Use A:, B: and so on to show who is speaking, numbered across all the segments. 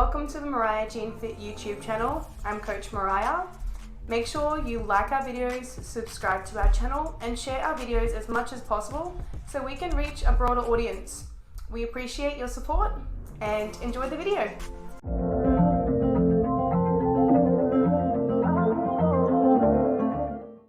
A: Welcome to the Mariah Jean Fit YouTube channel. I'm Coach Mariah. Make sure you like our videos, subscribe to our channel, and share our videos as much as possible so we can reach a broader audience. We appreciate your support and enjoy the video.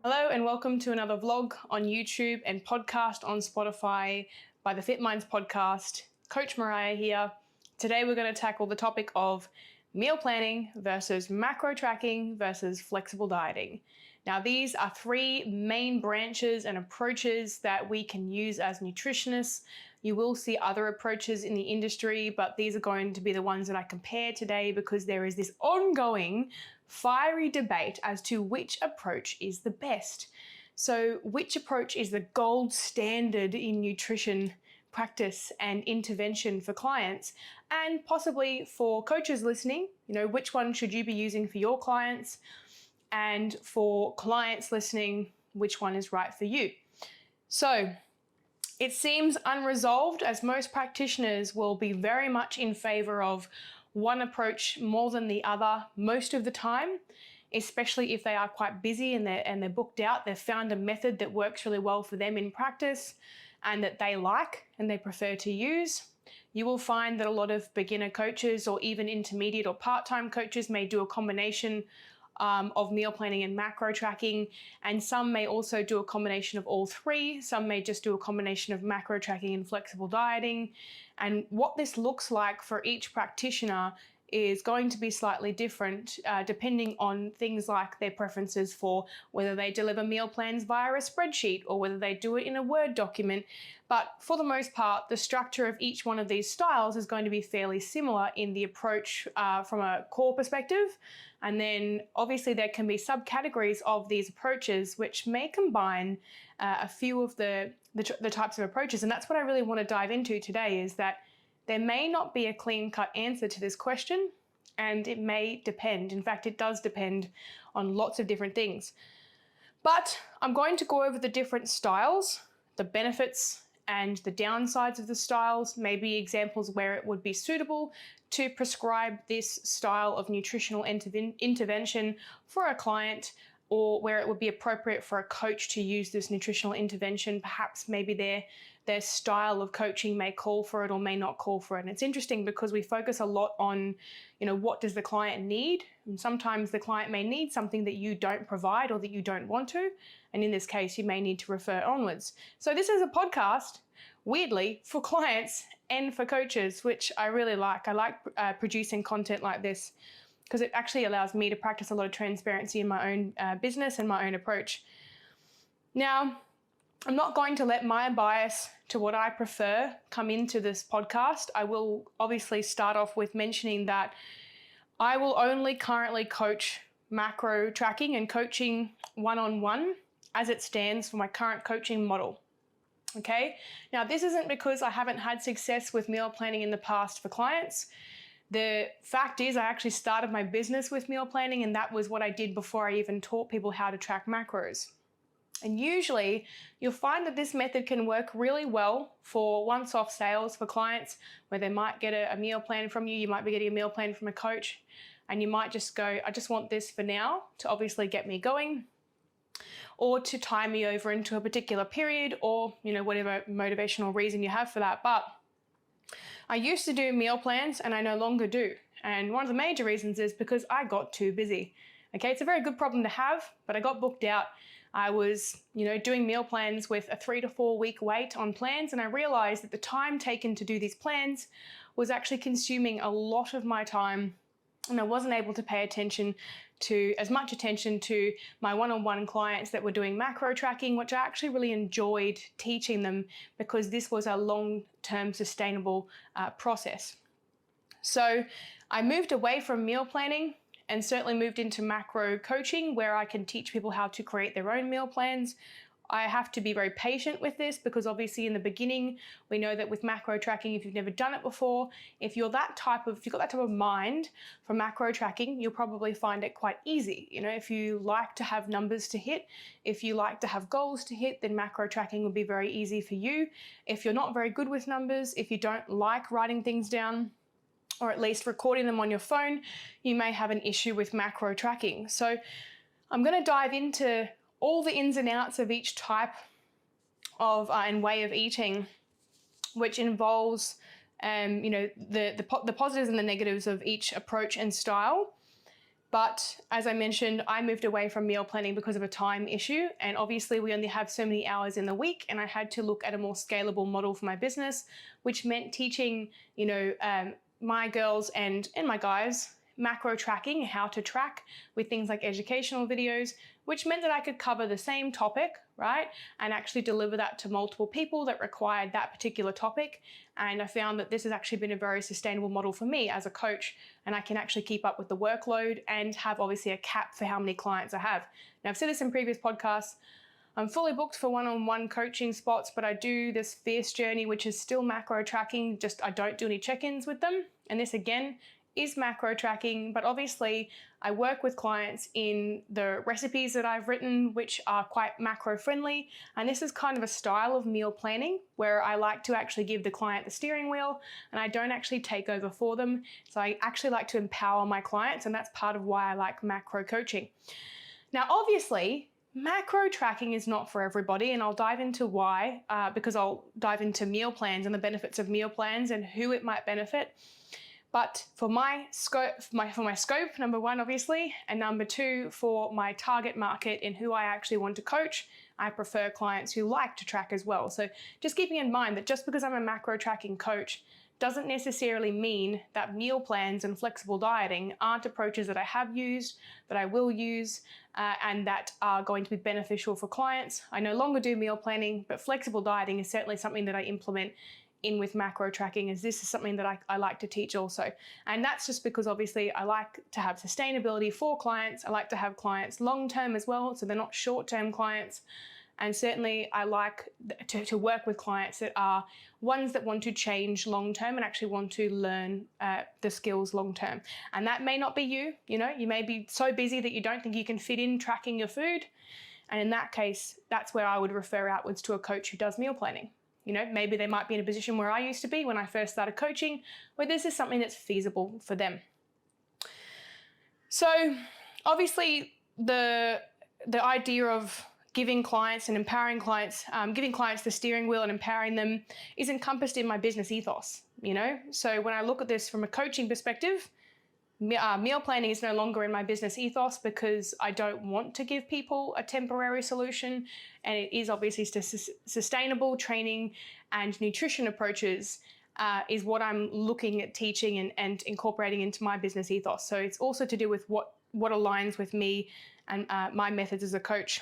A: Hello and welcome to another vlog on YouTube and podcast on Spotify by the Fit Minds podcast. Coach Mariah here. Today we're going to tackle the topic of meal planning versus macro tracking versus flexible dieting. Now these are three main branches and approaches that we can use as nutritionists. You will see other approaches in the industry, but these are going to be the ones that I compare today because there is this ongoing fiery debate as to which approach is the best. So which approach is the gold standard in nutrition practice and intervention for clients, and possibly for coaches listening, which one should you be using for your clients, and for clients listening, which one is right for you. So it seems unresolved, as most practitioners will be very much in favor of one approach more than the other most of the time, especially if they are quite busy and they're booked out. They've found a method that works really well for them in practice and that they like and they prefer to use. You will find that a lot of beginner coaches or even intermediate or part-time coaches may do a combination of meal planning and macro tracking, and some may also do a combination of all three. Some may just do a combination of macro tracking and flexible dieting. And what this looks like for each practitioner is going to be slightly different depending on things like their preferences for whether they deliver meal plans via a spreadsheet or whether they do it in a Word document. But for the most part, the structure of each one of these styles is going to be fairly similar in the approach from a core perspective. And then obviously there can be subcategories of these approaches which may combine a few of the types of approaches. And that's what I really want to dive into today, is that there may not be a clean-cut answer to this question, and it may depend. In fact, it does depend on lots of different things. But I'm going to go over the different styles, the benefits and the downsides of the styles, maybe examples where it would be suitable to prescribe this style of nutritional intervention for a client, or where it would be appropriate for a coach to use this nutritional intervention. Perhaps maybe their style of coaching may call for it or may not call for it. And it's interesting because we focus a lot on, what does the client need? And sometimes the client may need something that you don't provide or that you don't want to. And in this case, you may need to refer onwards. So this is a podcast, weirdly, for clients and for coaches, which I really like. I like producing content like this because it actually allows me to practice a lot of transparency in my own business and my own approach. Now, I'm not going to let my bias to what I prefer come into this podcast. I will obviously start off with mentioning that I will only currently coach macro tracking and coaching one-on-one as it stands for my current coaching model. Okay? Now, this isn't because I haven't had success with meal planning in the past for clients. The fact is, I actually started my business with meal planning, and that was what I did before I even taught people how to track macros. And usually you'll find that this method can work really well for once-off sales for clients where they might get a meal plan from you. You might be getting a meal plan from a coach, and you might just go, I just want this for now to obviously get me going, or to tie me over into a particular period, or whatever motivational reason you have for that. But I used to do meal plans and I no longer do. And one of the major reasons is because I got too busy. Okay, it's a very good problem to have, but I got booked out. I was, doing meal plans with a 3 to 4 week wait on plans, and I realized that the time taken to do these plans was actually consuming a lot of my time, and I wasn't able to pay as much attention to my one-on-one clients that were doing macro tracking, which I actually really enjoyed teaching them because this was a long-term sustainable process. So I moved away from meal planning and certainly moved into macro coaching, where I can teach people how to create their own meal plans. I have to be very patient with this because obviously in the beginning, we know that with macro tracking, if you've never done it before, if you've got that type of mind for macro tracking, you'll probably find it quite easy. If you like to have numbers to hit, if you like to have goals to hit, then macro tracking will be very easy for you. If you're not very good with numbers, if you don't like writing things down, or at least recording them on your phone, you may have an issue with macro tracking. So I'm going to dive into all the ins and outs of each type of and way of eating, which involves the positives and the negatives of each approach and style. But as I mentioned, I moved away from meal planning because of a time issue. And obviously we only have so many hours in the week, and I had to look at a more scalable model for my business, which meant teaching, my girls and my guys macro tracking, how to track with things like educational videos, which meant that I could cover the same topic, right? And actually deliver that to multiple people that required that particular topic. And I found that this has actually been a very sustainable model for me as a coach, and I can actually keep up with the workload and have obviously a cap for how many clients I have. Now, I've said this in previous podcasts, I'm fully booked for one-on-one coaching spots, but I do this fierce journey, which is still macro tracking, just I don't do any check-ins with them. And this again is macro tracking, but obviously I work with clients in the recipes that I've written, which are quite macro friendly. And this is kind of a style of meal planning where I like to actually give the client the steering wheel and I don't actually take over for them. So I actually like to empower my clients, and that's part of why I like macro coaching. Now, obviously, macro tracking is not for everybody, and I'll dive into why, because I'll dive into meal plans and the benefits of meal plans and who it might benefit. But for my scope, number one, obviously, and number two, for my target market and who I actually want to coach, I prefer clients who like to track as well. So just keeping in mind that just because I'm a macro tracking coach doesn't necessarily mean that meal plans and flexible dieting aren't approaches that I have used, that I will use, and that are going to be beneficial for clients. I no longer do meal planning, but flexible dieting is certainly something that I implement in with macro tracking, as this is something that I like to teach also. And that's just because obviously I like to have sustainability for clients. I like to have clients long-term as well, so they're not short-term clients. And certainly I like to work with clients that are ones that want to change long-term and actually want to learn the skills long-term. And that may not be you, you may be so busy that you don't think you can fit in tracking your food. And in that case, that's where I would refer outwards to a coach who does meal planning. Maybe they might be in a position where I used to be when I first started coaching, where this is something that's feasible for them. So obviously the idea of giving clients and empowering clients, giving clients the steering wheel and empowering them is encompassed in my business ethos, So when I look at this from a coaching perspective, meal planning is no longer in my business ethos because I don't want to give people a temporary solution, and it is obviously sustainable training and nutrition approaches is what I'm looking at teaching and incorporating into my business ethos. So it's also to do with what aligns with me and my methods as a coach.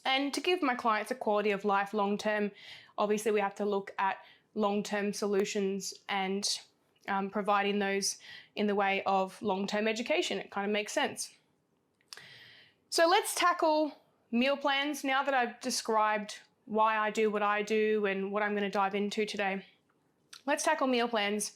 A: And to give my clients a quality of life long-term, obviously we have to look at long-term solutions and providing those in the way of long-term education. It kind of makes sense. So let's tackle meal plans now that I've described why I do what I do and what I'm going to dive into today. Let's tackle meal plans.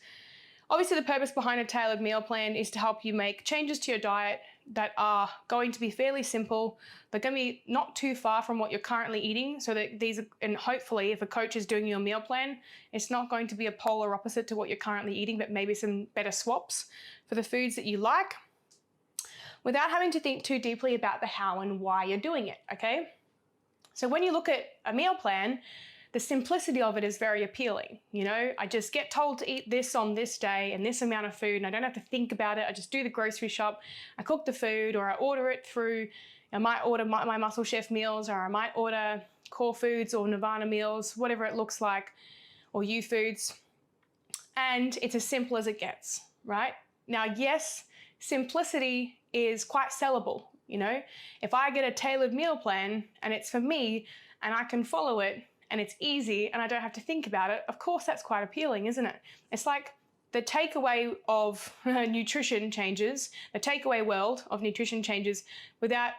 A: Obviously, the purpose behind a tailored meal plan is to help you make changes to your diet that are going to be fairly simple. They're going to be not too far from what you're currently eating, so that and hopefully if a coach is doing your meal plan, it's not going to be a polar opposite to what you're currently eating, but maybe some better swaps for the foods that you like, without having to think too deeply about the how and why you're doing it, okay? So when you look at a meal plan, the simplicity of it is very appealing. I just get told to eat this on this day and this amount of food, and I don't have to think about it. I just do the grocery shop, I cook the food, or I order it through, I might order my Muscle Chef meals, or I might order Core Foods or Nirvana meals, whatever it looks like, or U Foods. And it's as simple as it gets, right? Now, yes, simplicity is quite sellable. If I get a tailored meal plan and it's for me and I can follow it, and it's easy and I don't have to think about it, of course that's quite appealing, isn't it? It's like the takeaway of nutrition changes, the takeaway world of nutrition changes without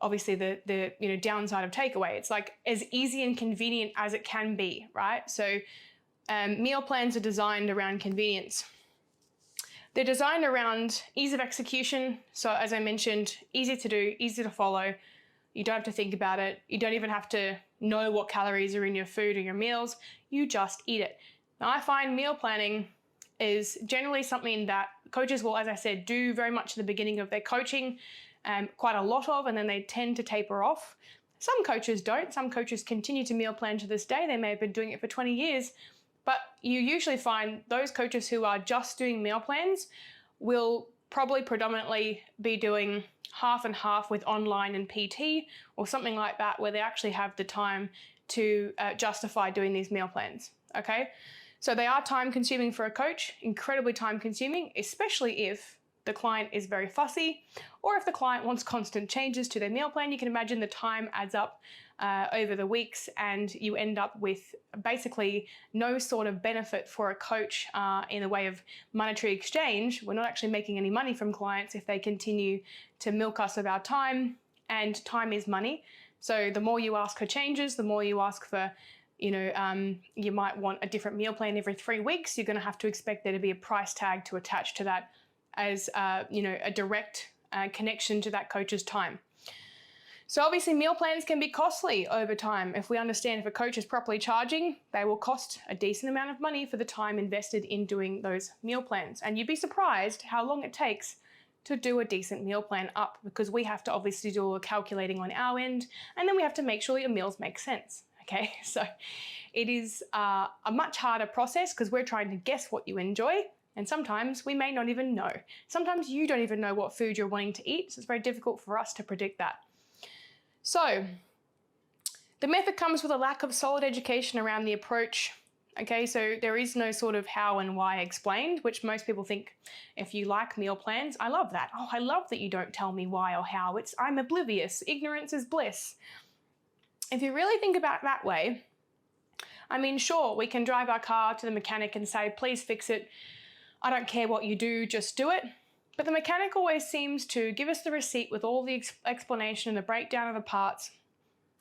A: obviously the downside of takeaway. It's like as easy and convenient as it can be, right? So meal plans are designed around convenience. They're designed around ease of execution. So as I mentioned, easy to do, easy to follow. You don't have to think about it. You don't even have to know what calories are in your food or your meals. You just eat it. Now, I find meal planning is generally something that coaches will, as I said, do very much at the beginning of their coaching, quite a lot of, and then they tend to taper off. Some coaches don't. Some coaches continue to meal plan to this day. They may have been doing it for 20 years, but you usually find those coaches who are just doing meal plans will probably predominantly be doing half and half with online and PT or something like that, where they actually have the time to justify doing these meal plans, okay? So they are time consuming for a coach, incredibly time consuming, especially if the client is very fussy, or if the client wants constant changes to their meal plan. You can imagine the time adds up over the weeks, and you end up with basically no sort of benefit for a coach in the way of monetary exchange. We're not actually making any money from clients if they continue to milk us of our time, and time is money. So the more you ask for changes, the more you ask for, you might want a different meal plan every 3 weeks. You're going to have to expect there to be a price tag to attach to that as a direct connection to that coach's time. So obviously meal plans can be costly over time. If we understand if a coach is properly charging, they will cost a decent amount of money for the time invested in doing those meal plans. And you'd be surprised how long it takes to do a decent meal plan up, because we have to obviously do all the calculating on our end, and then we have to make sure your meals make sense. Okay, so it is a much harder process because we're trying to guess what you enjoy, and sometimes we may not even know. Sometimes you don't even know what food you're wanting to eat, so it's very difficult for us to predict that. So the method comes with a lack of solid education around the approach. Okay, so there is no sort of how and why explained, which most people think if you like meal plans, I love that. Oh, I love that you don't tell me why or how. I'm oblivious. Ignorance is bliss. If you really think about it that way, I mean, sure, we can drive our car to the mechanic and say, please fix it. I don't care what you do, just do it. But the mechanic always seems to give us the receipt with all the explanation and the breakdown of the parts.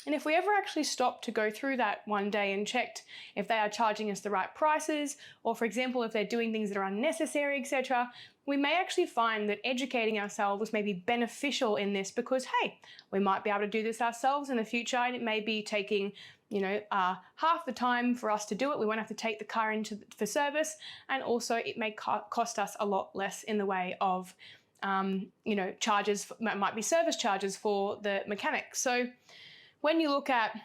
A: And if we ever actually stopped to go through that one day and checked if they are charging us the right prices, or for example, if they're doing things that are unnecessary, etc., we may actually find that educating ourselves may be beneficial in this, because, hey, we might be able to do this ourselves in the future, and it may be taking half the time for us to do it. We won't have to take the car for service, and also it may cost us a lot less in the way of charges. Might be service charges for the mechanic. So when you look at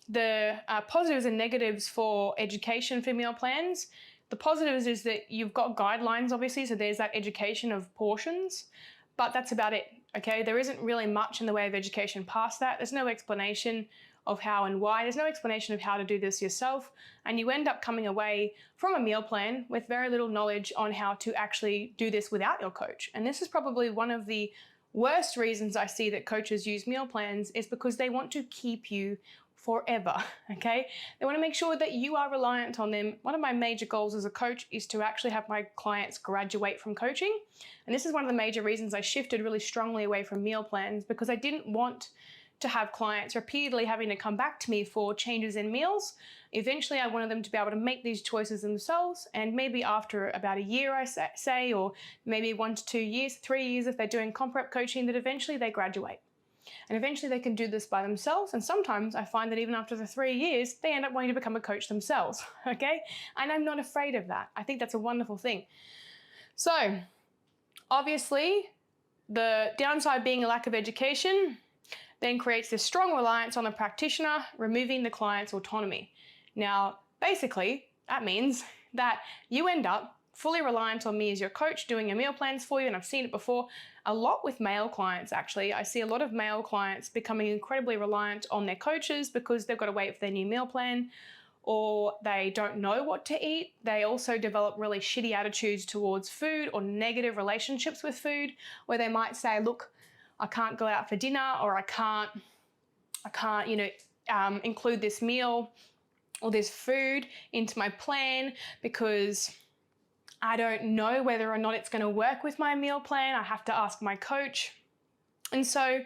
A: the positives and negatives for education for meal plans, the positives is that you've got guidelines, obviously, so there's that education of portions, but that's about it, okay? There isn't really much in the way of education past that. There's no explanation of how and why. There's no explanation of how to do this yourself, and you end up coming away from a meal plan with very little knowledge on how to actually do this without your coach. And this is probably one of the worst reasons I see that coaches use meal plans, is because they want to keep you forever, okay? They want to make sure that you are reliant on them. One of my major goals as a coach is to actually have my clients graduate from coaching. And this is one of the major reasons I shifted really strongly away from meal plans, because I didn't want to have clients repeatedly having to come back to me for changes in meals. Eventually, I wanted them to be able to make these choices themselves, and maybe after about a year, I say, or maybe 1 to 2 years, 3 years if they're doing comp rep coaching, that eventually they graduate. And eventually they can do this by themselves, and sometimes I find that even after the 3 years, they end up wanting to become a coach themselves, okay? And I'm not afraid of that. I think that's a wonderful thing. So, obviously, the downside being a lack of education then creates this strong reliance on the practitioner, removing the client's autonomy. Now, basically, that means that you end up fully reliant on me as your coach, doing your meal plans for you, and I've seen it before a lot with male clients, actually. I see a lot of male clients becoming incredibly reliant on their coaches because they've got to wait for their new meal plan, or they don't know what to eat. They also develop really shitty attitudes towards food, or negative relationships with food, where they might say, look, I can't go out for dinner, or I can't include this meal or this food into my plan because I don't know whether or not it's going to work with my meal plan. I have to ask my coach. And so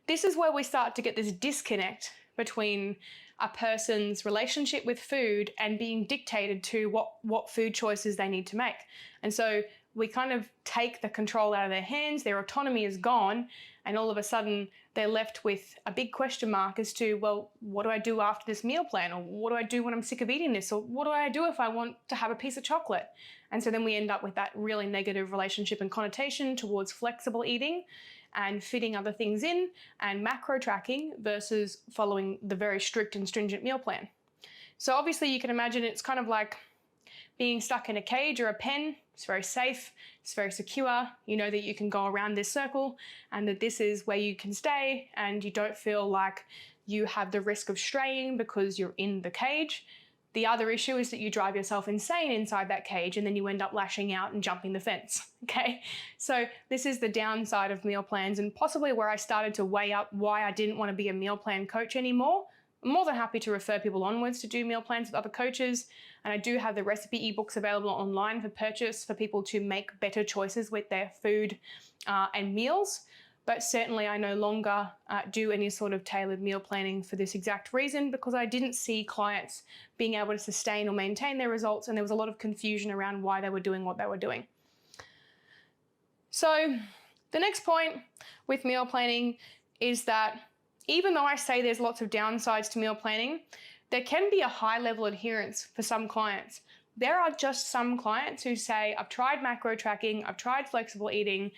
A: this is where we start to get this disconnect between a person's relationship with food and being dictated to what food choices they need to make. And so we kind of take the control out of their hands, their autonomy is gone, and all of a sudden they're left with a big question mark as to, well, what do I do after this meal plan? Or what do I do when I'm sick of eating this? Or what do I do if I want to have a piece of chocolate? And so then we end up with that really negative relationship and connotation towards flexible eating and fitting other things in and macro tracking versus following the very strict and stringent meal plan. So obviously you can imagine it's kind of like being stuck in a cage or a pen. It's very safe, it's very secure. You know that you can go around this circle and that this is where you can stay and you don't feel like you have the risk of straying because you're in the cage. The other issue is that you drive yourself insane inside that cage and then you end up lashing out and jumping the fence, okay? So this is the downside of meal plans and possibly where I started to weigh up why I didn't want to be a meal plan coach anymore. I'm more than happy to refer people onwards to do meal plans with other coaches. And I do have the recipe ebooks available online for purchase for people to make better choices with their food and meals. But certainly I no longer do any sort of tailored meal planning for this exact reason, because I didn't see clients being able to sustain or maintain their results, and there was a lot of confusion around why they were doing what they were doing. So the next point with meal planning is that even though I say there's lots of downsides to meal planning, there can be a high level adherence for some clients. There are just some clients who say, I've tried macro tracking, I've tried flexible eating,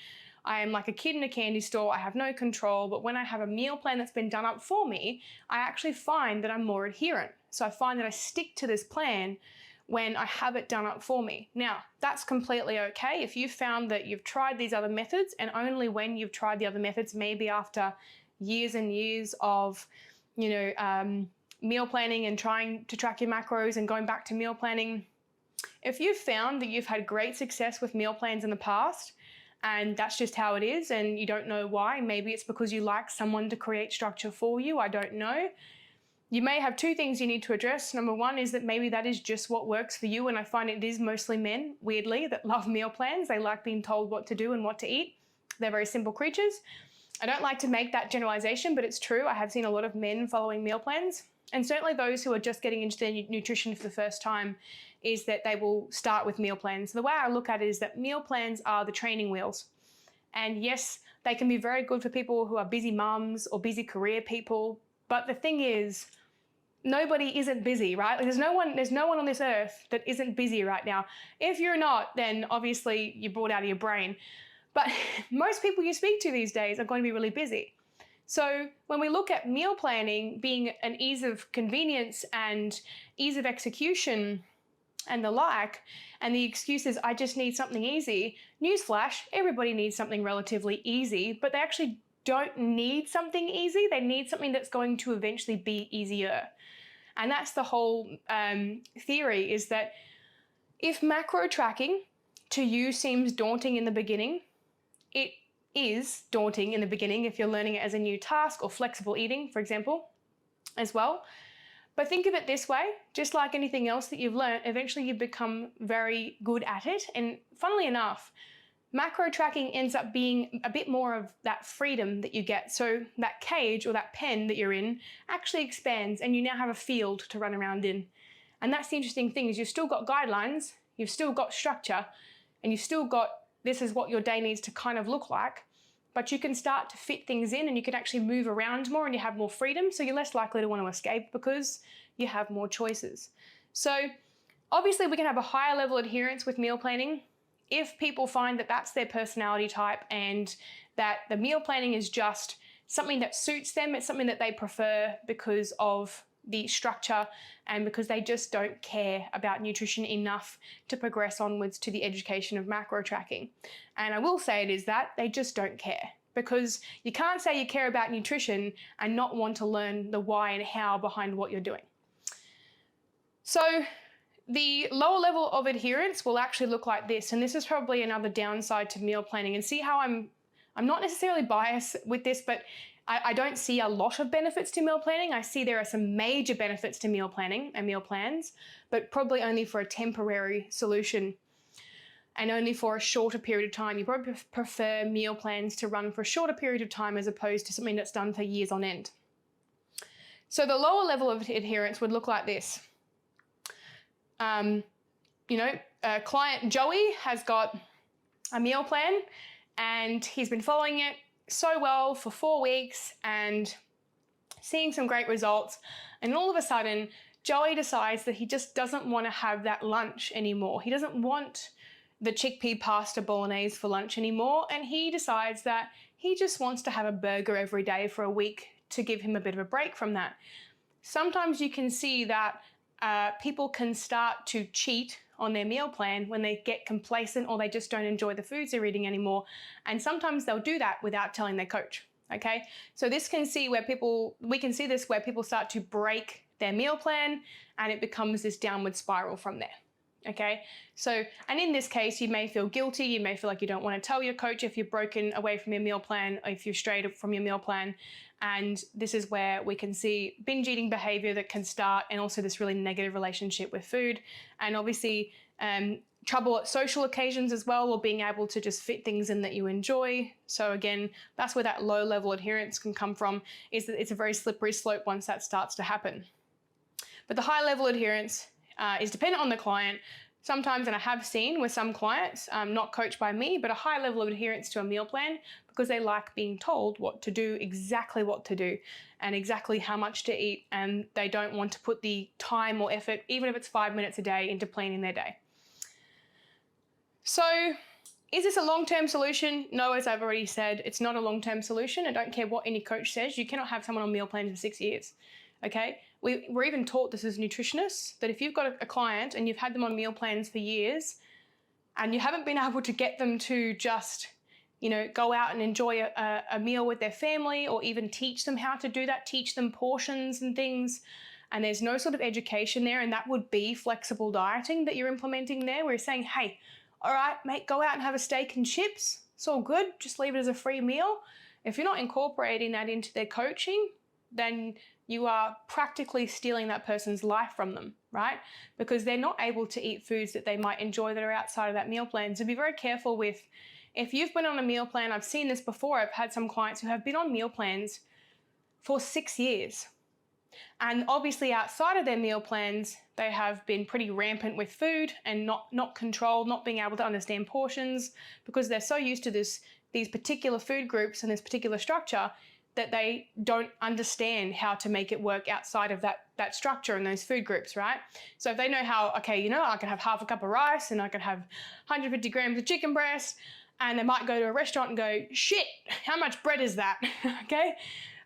A: I am like a kid in a candy store, I have no control, but when I have a meal plan that's been done up for me, I actually find that I'm more adherent. So I find that I stick to this plan when I have it done up for me. Now, that's completely okay. If you've found that you've tried these other methods, and only when you've tried the other methods, maybe after years and years of, meal planning and trying to track your macros and going back to meal planning, if you've found that you've had great success with meal plans in the past, and that's just how it is, and you don't know why, maybe it's because you like someone to create structure for you, I don't know. You may have two things you need to address. Number one is that maybe that is just what works for you, and I find it is mostly men, weirdly, that love meal plans. They like being told what to do and what to eat. They're very simple creatures. I don't like to make that generalization, but it's true. I have seen a lot of men following meal plans, and certainly those who are just getting into their nutrition for the first time is that they will start with meal plans. The way I look at it is that meal plans are the training wheels. And yes, they can be very good for people who are busy mums or busy career people, but the thing is, nobody isn't busy, right? There's no one on this earth that isn't busy right now. If you're not, then obviously you're bored out of your brain. But most people you speak to these days are going to be really busy. So when we look at meal planning being an ease of convenience and ease of execution and the like, and the excuse is, I just need something easy. Newsflash, everybody needs something relatively easy, but they actually don't need something easy. They need something that's going to eventually be easier. And that's the whole theory, is that if macro tracking to you seems daunting in the beginning, it is daunting in the beginning if you're learning it as a new task, or flexible eating, for example, as well. But think of it this way, just like anything else that you've learned, eventually you become very good at it. And funnily enough, macro tracking ends up being a bit more of that freedom that you get. So that cage or that pen that you're in actually expands, and you now have a field to run around in. And that's the interesting thing, is you've still got guidelines, you've still got structure, and you've still got, this is what your day needs to kind of look like, but you can start to fit things in and you can actually move around more and you have more freedom, so you're less likely to want to escape because you have more choices. So obviously we can have a higher level adherence with meal planning if people find that that's their personality type and that the meal planning is just something that suits them, it's something that they prefer because of the structure and because they just don't care about nutrition enough to progress onwards to the education of macro tracking. And I will say it is that they just don't care, because you can't say you care about nutrition and not want to learn the why and how behind what you're doing. So the lower level of adherence will actually look like this, and this is probably another downside to meal planning. And see how I'm not necessarily biased with this, but I don't see a lot of benefits to meal planning. I see there are some major benefits to meal planning and meal plans, but probably only for a temporary solution and only for a shorter period of time. You probably prefer meal plans to run for a shorter period of time as opposed to something that's done for years on end. So the lower level of adherence would look like this. Client Joey has got a meal plan and he's been following it so well for 4 weeks and seeing some great results. And all of a sudden, Joey decides that he just doesn't want to have that lunch anymore. He doesn't want the chickpea pasta bolognese for lunch anymore. And he decides that he just wants to have a burger every day for a week to give him a bit of a break from that. Sometimes you can see that people can start to cheat on their meal plan when they get complacent or they just don't enjoy the foods they're eating anymore. And sometimes they'll do that without telling their coach. Okay, so we can see this where people start to break their meal plan and it becomes this downward spiral from there. Okay, so, and in this case, you may feel guilty. You may feel like you don't want to tell your coach if you've broken away from your meal plan, or if you've strayed from your meal plan. And this is where we can see binge eating behavior that can start, and also this really negative relationship with food. And obviously, trouble at social occasions as well, or being able to just fit things in that you enjoy. So again, that's where that low level adherence can come from, is that it's a very slippery slope once that starts to happen. But the high level adherence is dependent on the client. Sometimes, and I have seen with some clients, not coached by me, but a high level of adherence to a meal plan because they like being told what to do, exactly what to do, and exactly how much to eat, and they don't want to put the time or effort, even if it's 5 minutes a day, into planning their day. So, is this a long-term solution? No, as I've already said, it's not a long-term solution. I don't care what any coach says. You cannot have someone on meal plans for 6 years, okay? We're even taught this as nutritionists, that if you've got a client and you've had them on meal plans for years and you haven't been able to get them to just, go out and enjoy a meal with their family, or even teach them how to do that, teach them portions and things, and there's no sort of education there, and that would be flexible dieting that you're implementing there, where you're saying, hey, all right, mate, go out and have a steak and chips. It's all good. Just leave it as a free meal. If you're not incorporating that into their coaching, then you are practically stealing that person's life from them, right? Because they're not able to eat foods that they might enjoy that are outside of that meal plan. So be very careful with, if you've been on a meal plan, I've seen this before. I've had some clients who have been on meal plans for 6 years. And obviously outside of their meal plans, they have been pretty rampant with food and not controlled, not being able to understand portions, because they're so used to these particular food groups and this particular structure that they don't understand how to make it work outside of that structure and those food groups, right? So if they know how, okay, I can have half a cup of rice and I can have 150 grams of chicken breast, and they might go to a restaurant and go, shit, how much bread is that? Okay?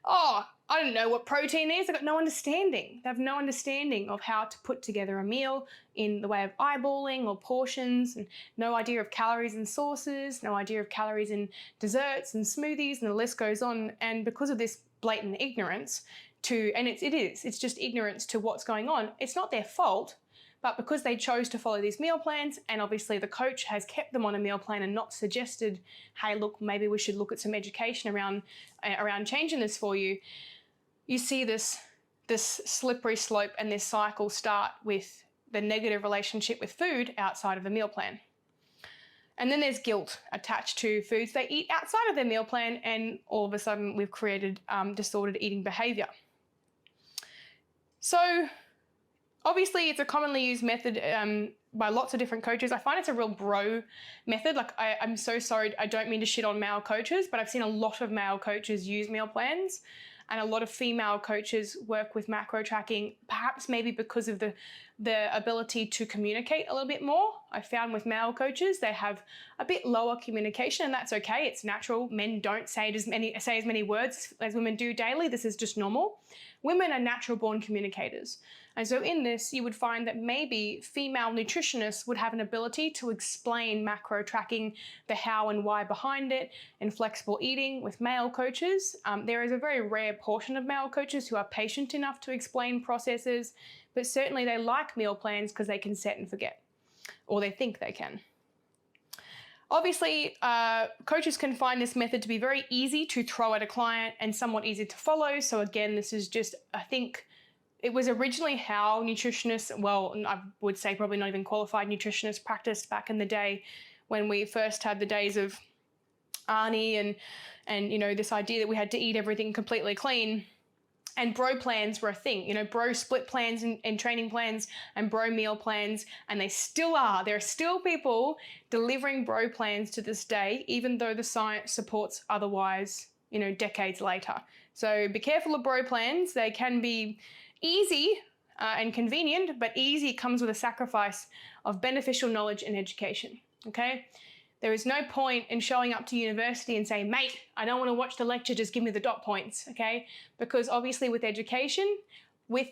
A: Oh, I don't know what protein is. They've got no understanding. They have no understanding of how to put together a meal in the way of eyeballing or portions, and no idea of calories and sauces, no idea of calories in desserts and smoothies, and the list goes on. And because of this blatant ignorance it's just ignorance to what's going on. It's not their fault, but because they chose to follow these meal plans, and obviously the coach has kept them on a meal plan and not suggested, hey, look, maybe we should look at some education around changing this for you. You see this slippery slope and this cycle start with the negative relationship with food outside of the meal plan. And then there's guilt attached to foods they eat outside of their meal plan, and all of a sudden we've created disordered eating behavior. So obviously it's a commonly used method by lots of different coaches. I find it's a real bro method. Like I'm so sorry, I don't mean to shit on male coaches, but I've seen a lot of male coaches use meal plans, and a lot of female coaches work with macro tracking, perhaps maybe because of the ability to communicate a little bit more. I found with male coaches, they have a bit lower communication, and that's okay. It's natural. Men don't say as many words as women do daily. This is just normal. Women are natural born communicators. And so in this, you would find that maybe female nutritionists would have an ability to explain macro tracking, the how and why behind it, and flexible eating with male coaches. There is a very rare portion of male coaches who are patient enough to explain processes, but certainly they like meal plans because they can set and forget, or they think they can. Obviously, coaches can find this method to be very easy to throw at a client and somewhat easy to follow. So again, this is just, I think, it was originally how nutritionists, well, I would say probably not even qualified nutritionists practiced back in the day when we first had the days of Arnie and this idea that we had to eat everything completely clean. And bro plans were a thing, you know, bro split plans and training plans and bro meal plans, and they still are. There are still people delivering bro plans to this day, even though the science supports otherwise, you know, decades later. So be careful of bro plans. They can be easy and convenient, but easy comes with a sacrifice of beneficial knowledge and education, okay? There is no point in showing up to university and saying, mate, I don't want to watch the lecture, just give me the dot points, okay? Because obviously with education, with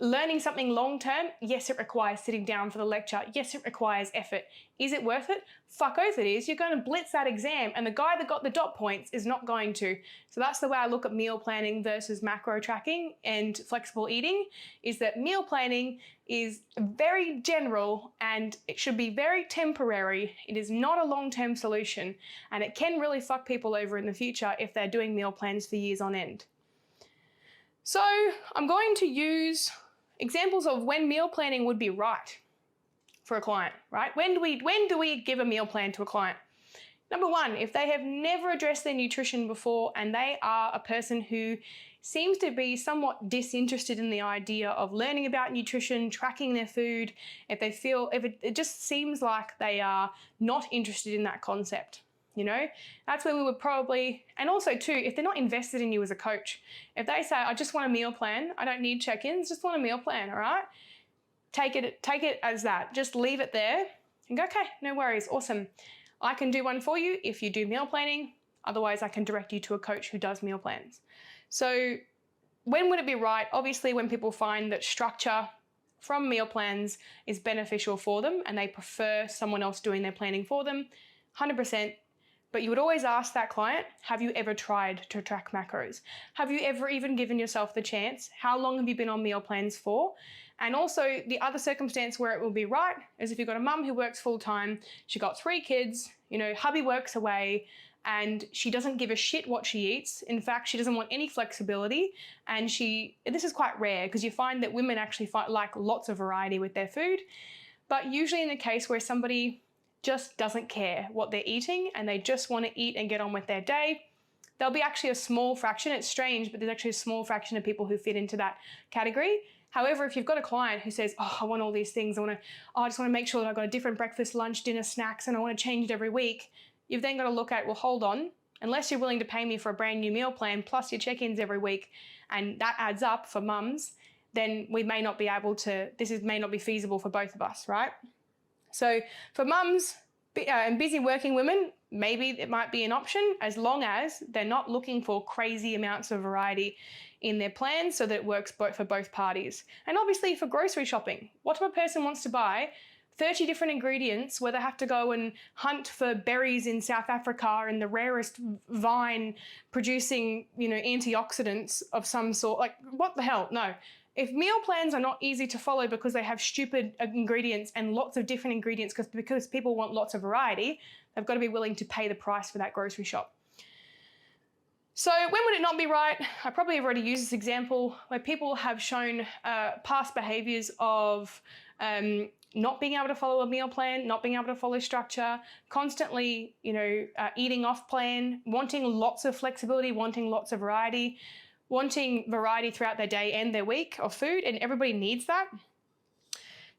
A: learning something long-term, yes, it requires sitting down for the lecture. Yes, it requires effort. Is it worth it? Fuck oath it is. You're going to blitz that exam and the guy that got the dot points is not going to. So that's the way I look at meal planning versus macro tracking and flexible eating, is that meal planning is very general and it should be very temporary. It is not a long-term solution, and it can really fuck people over in the future if they're doing meal plans for years on end. So I'm going to use examples of when meal planning would be right for a client, right? When do we give a meal plan to a client? Number one, if they have never addressed their nutrition before and they are a person who seems to be somewhat disinterested in the idea of learning about nutrition, tracking their food, if it just seems like they are not interested in that concept. You know, that's when we would probably, and also too, if they're not invested in you as a coach, if they say, I just want a meal plan, I don't need check-ins, just want a meal plan, all right? Take it as that. Just leave it there and go, okay, no worries, awesome. I can do one for you if you do meal planning. Otherwise, I can direct you to a coach who does meal plans. So when would it be right? Obviously, when people find that structure from meal plans is beneficial for them and they prefer someone else doing their planning for them, 100%. But you would always ask that client, have you ever tried to track macros? Have you ever even given yourself the chance? How long have you been on meal plans for? And also the other circumstance where it will be right is if you've got a mum who works full time, she got 3 kids, you know, hubby works away and she doesn't give a shit what she eats. In fact, she doesn't want any flexibility. And this is quite rare because you find that women actually like lots of variety with their food. But usually in the case where somebody just doesn't care what they're eating and they just want to eat and get on with their day, there'll be actually a small fraction. It's strange, but there's actually a small fraction of people who fit into that category. However, if you've got a client who says, I want all these things, I just want to make sure that I've got a different breakfast, lunch, dinner, snacks, and I want to change it every week, you've then got to look at, well, hold on, unless you're willing to pay me for a brand new meal plan plus your check-ins every week, and that adds up for mums, then we may not be able to, may not be feasible for both of us, right? So for mums and busy working women, maybe it might be an option as long as they're not looking for crazy amounts of variety in their plans so that it works for both parties. And obviously for grocery shopping, what if a person wants to buy 30 different ingredients where they have to go and hunt for berries in South Africa and the rarest vine producing, you know, antioxidants of some sort? Like, what the hell? No. If meal plans are not easy to follow because they have stupid ingredients and lots of different ingredients because people want lots of variety, they've got to be willing to pay the price for that grocery shop. So when would it not be right? I probably have already used this example where people have shown past behaviors of not being able to follow a meal plan, not being able to follow structure, constantly, you know, eating off plan, wanting lots of flexibility, wanting lots of variety, wanting variety throughout their day and their week of food, and everybody needs that.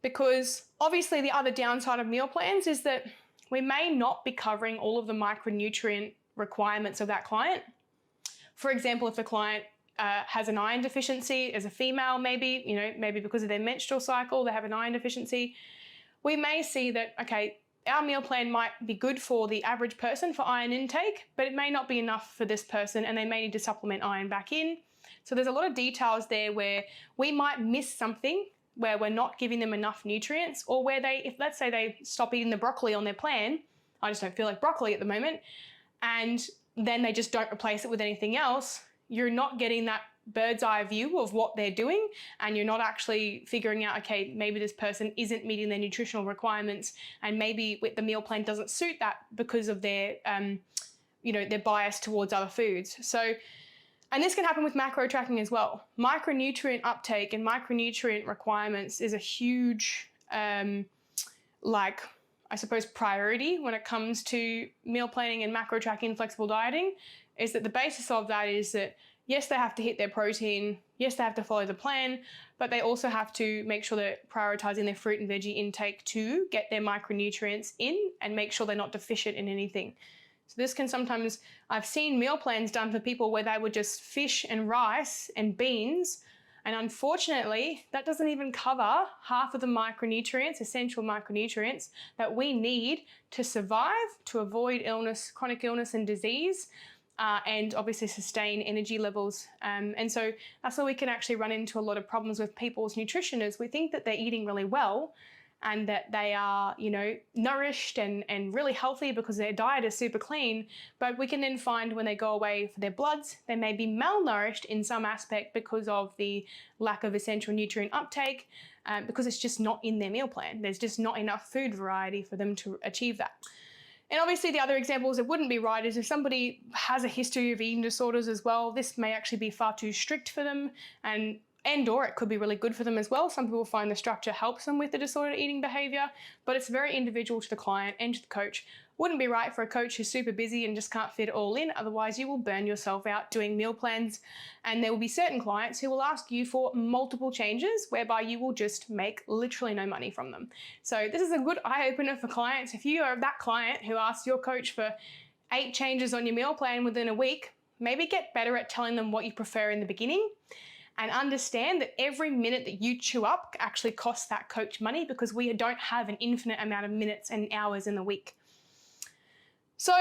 A: Because obviously the other downside of meal plans is that we may not be covering all of the micronutrient requirements of that client. For example, if the client has an iron deficiency as a female, maybe, you know, maybe because of their menstrual cycle, they have an iron deficiency, we may see that, okay, our meal plan might be good for the average person for iron intake, but it may not be enough for this person and they may need to supplement iron back in. So there's a lot of details there where we might miss something where we're not giving them enough nutrients, or where if let's say they stop eating the broccoli on their plan, I just don't feel like broccoli at the moment, and then they just don't replace it with anything else, you're not getting that bird's eye view of what they're doing, and you're not actually figuring out, okay, maybe this person isn't meeting their nutritional requirements, and maybe the meal plan doesn't suit that because of their, you know, their bias towards other foods. So, and this can happen with macro tracking as well. Micronutrient uptake and micronutrient requirements is a huge, like, I suppose, priority when it comes to meal planning and macro tracking and flexible dieting, is that the basis of that is that, yes, they have to hit their protein, Yes, they have to follow the plan, but they also have to make sure they're prioritizing their fruit and veggie intake to get their micronutrients in and make sure they're not deficient in anything. So this can sometimes, I've seen meal plans done for people where they would just fish and rice and beans, and unfortunately, that doesn't even cover half of the micronutrients, essential micronutrients that we need to survive, to avoid illness, chronic illness and disease, and obviously sustain energy levels. And so that's where we can actually run into a lot of problems with people's nutrition is we think that they're eating really well and that they are, nourished and really healthy because their diet is super clean. But we can then find when they go away for their bloods, they may be malnourished in some aspect because of the lack of essential nutrient uptake, because it's just not in their meal plan. There's just not enough food variety for them to achieve that. And obviously the other examples that wouldn't be right is if somebody has a history of eating disorders as well, this may actually be far too strict for them and or it could be really good for them as well. Some people find the structure helps them with the disordered eating behavior, but it's very individual to the client and to the coach. Wouldn't be right for a coach who's super busy and just can't fit it all in. Otherwise, you will burn yourself out doing meal plans. And there will be certain clients who will ask you for multiple changes whereby you will just make literally no money from them. So this is a good eye-opener for clients. If you are that client who asks your coach for 8 changes on your meal plan within a week, maybe get better at telling them what you prefer in the beginning and understand that every minute that you chew up actually costs that coach money because we don't have an infinite amount of minutes and hours in the week. So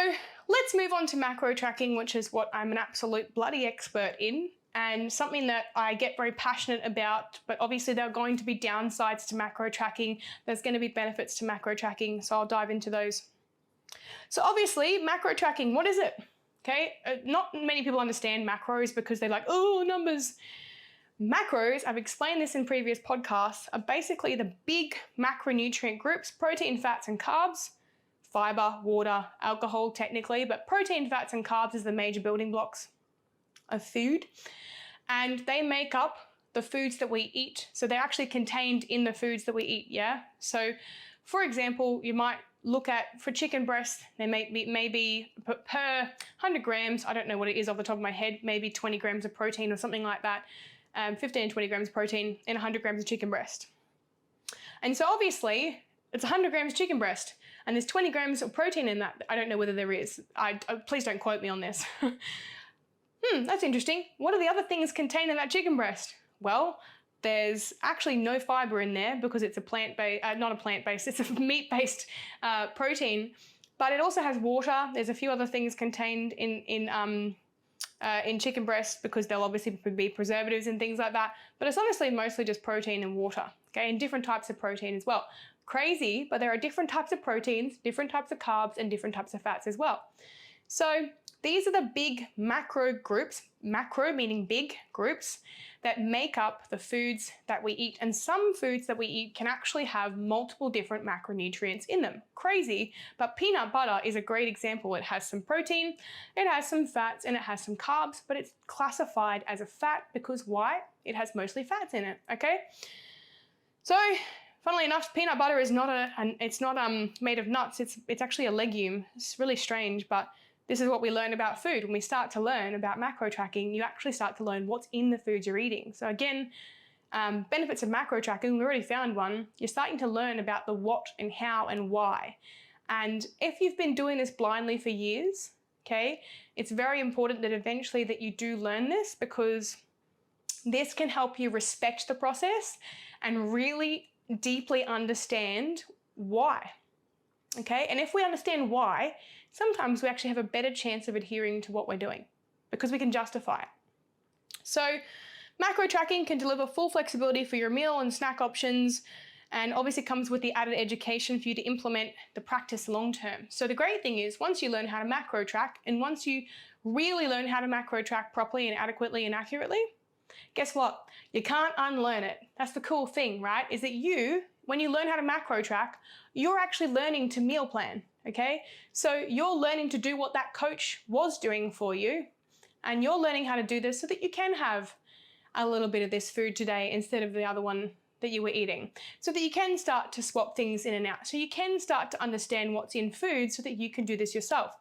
A: let's move on to macro tracking, which is what I'm an absolute bloody expert in and something that I get very passionate about, but obviously there are going to be downsides to macro tracking. There's going to be benefits to macro tracking, so I'll dive into those. So obviously, macro tracking, what is it? Okay, not many people understand macros because they're like, oh, numbers. Macros, I've explained this in previous podcasts, are basically the big macronutrient groups, protein, fats, and carbs, fiber, water, alcohol technically, but protein, fats, and carbs is the major building blocks of food. And they make up the foods that we eat. So they're actually contained in the foods that we eat, yeah? So for example, you might look at, for chicken breast, there may be per 100 grams, I don't know what it is off the top of my head, maybe 20 grams of protein or something like that. 15 and 20 grams of protein in 100 grams of chicken breast. And so obviously it's 100 grams of chicken breast and there's 20 grams of protein in that. I don't know whether there is. Please don't quote me on this. That's interesting. What are the other things contained in that chicken breast? Well, there's actually no fiber in there because it's a plant-based, not a plant-based, it's a meat-based protein, but it also has water. There's a few other things contained in chicken breast because there'll obviously be preservatives and things like that. But it's honestly mostly just protein and water, okay, and different types of protein as well. Crazy, but there are different types of proteins, different types of carbs, and different types of fats as well. So these are the big macro groups, macro meaning big groups, that make up the foods that we eat. And some foods that we eat can actually have multiple different macronutrients in them. Crazy, but peanut butter is a great example. It has some protein, it has some fats, and it has some carbs, but it's classified as a fat because why? It has mostly fats in it, okay? So, funnily enough, peanut butter is not made of nuts. It's actually a legume. It's really strange, but this is what we learn about food. When we start to learn about macro tracking, you actually start to learn what's in the foods you're eating. So again, benefits of macro tracking, we already found one. You're starting to learn about the what and how and why. And if you've been doing this blindly for years, okay, it's very important that eventually that you do learn this because this can help you respect the process and really deeply understand why. Okay, and if we understand why, sometimes we actually have a better chance of adhering to what we're doing because we can justify it. So macro tracking can deliver full flexibility for your meal and snack options, and obviously comes with the added education for you to implement the practice long term. So the great thing is once you learn how to macro track and once you really learn how to macro track properly and adequately and accurately, guess what? You can't unlearn it. That's the cool thing, right? Is that when you learn how to macro track, you're actually learning to meal plan, okay? So you're learning to do what that coach was doing for you, and you're learning how to do this so that you can have a little bit of this food today instead of the other one that you were eating, so that you can start to swap things in and out. So you can start to understand what's in food so that you can do this yourself.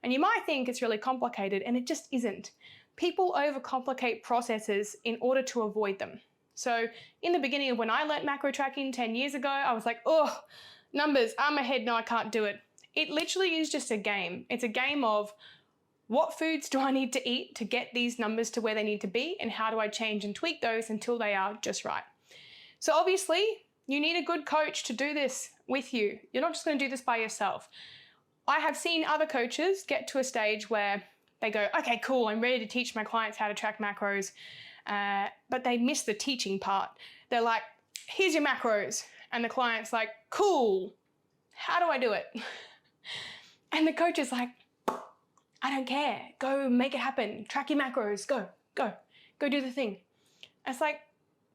A: And you might think it's really complicated, and it just isn't. people overcomplicate processes in order to avoid them. So in the beginning of when I learnt macro tracking 10 years ago, I was like, oh, numbers, arm ahead, no, I can't do it. It literally is just a game. It's a game of what foods do I need to eat to get these numbers to where they need to be, and how do I change and tweak those until they are just right. So obviously, you need a good coach to do this with you. You're not just going to do this by yourself. I have seen other coaches get to a stage where they go, okay, cool, I'm ready to teach my clients how to track macros, but they miss the teaching part. They're like, here's your macros. And the client's like, cool, how do I do it? And the coach is like, I don't care, go make it happen, track your macros, go do the thing. It's like,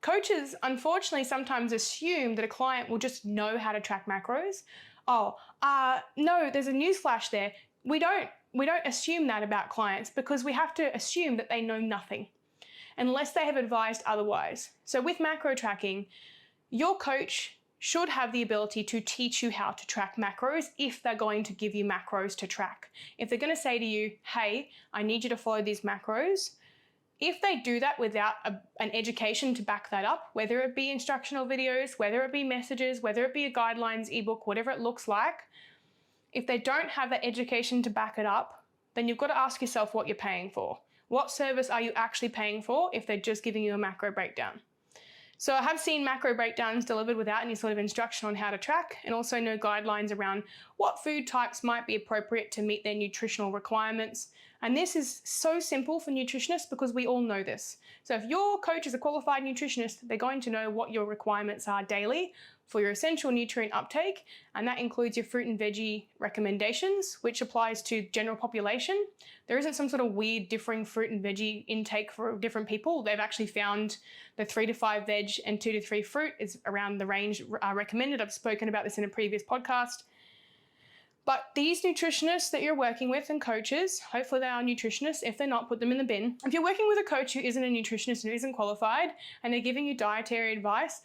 A: coaches unfortunately sometimes assume that a client will just know how to track macros. No, there's a newsflash there. We don't assume that about clients, because we have to assume that they know nothing unless they have advised otherwise. So with macro tracking, your coach should have the ability to teach you how to track macros if they're going to give you macros to track. If they're going to say to you, hey, I need you to follow these macros, if they do that without an education to back that up, whether it be instructional videos, whether it be messages, whether it be a guidelines ebook, whatever it looks like, if they don't have that education to back it up, then you've got to ask yourself what you're paying for. What service are you actually paying for if they're just giving you a macro breakdown? So I have seen macro breakdowns delivered without any sort of instruction on how to track, and also no guidelines around what food types might be appropriate to meet their nutritional requirements. And this is so simple for nutritionists because we all know this. So if your coach is a qualified nutritionist, they're going to know what your requirements are daily for your essential nutrient uptake, and that includes your fruit and veggie recommendations, which applies to general population. There isn't some sort of weird differing fruit and veggie intake for different people. They've actually found the 3 to 5 veg and 2 to 3 fruit is around the range recommended. I've spoken about this in a previous podcast. But these nutritionists that you're working with and coaches, hopefully they are nutritionists. If they're not, put them in the bin. If you're working with a coach who isn't a nutritionist and who isn't qualified, and they're giving you dietary advice,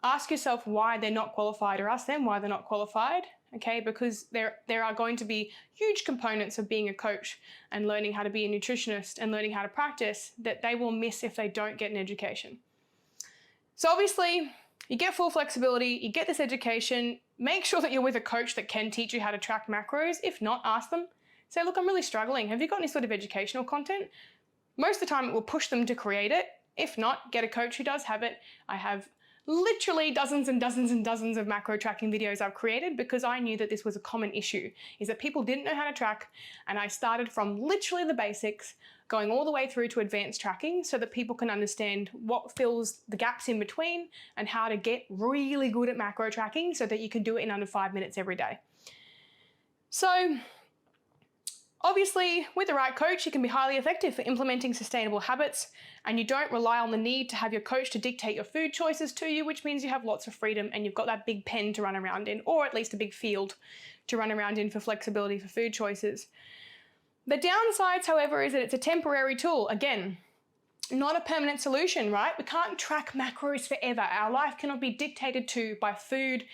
A: ask yourself why they're not qualified, or ask them why they're not qualified, okay? Because there are going to be huge components of being a coach and learning how to be a nutritionist and learning how to practice that they will miss if they don't get an education. So obviously, you get full flexibility, you get this education, make sure that you're with a coach that can teach you how to track macros. If not, ask them. Say, look, I'm really struggling. Have you got any sort of educational content? Most of the time it will push them to create it. If not, get a coach who does have it. I have literally dozens and dozens and dozens of macro tracking videos I've created because I knew that this was a common issue, is that people didn't know how to track, and I started from literally the basics, going all the way through to advanced tracking so that people can understand what fills the gaps in between and how to get really good at macro tracking so that you can do it in under 5 minutes every day. So obviously, with the right coach, you can be highly effective for implementing sustainable habits, and you don't rely on the need to have your coach to dictate your food choices to you, which means you have lots of freedom and you've got that big pen to run around in, or at least a big field to run around in for flexibility for food choices. The downsides, however, is that it's a temporary tool. Again, not a permanent solution, right? We can't track macros forever. Our life cannot be dictated to by food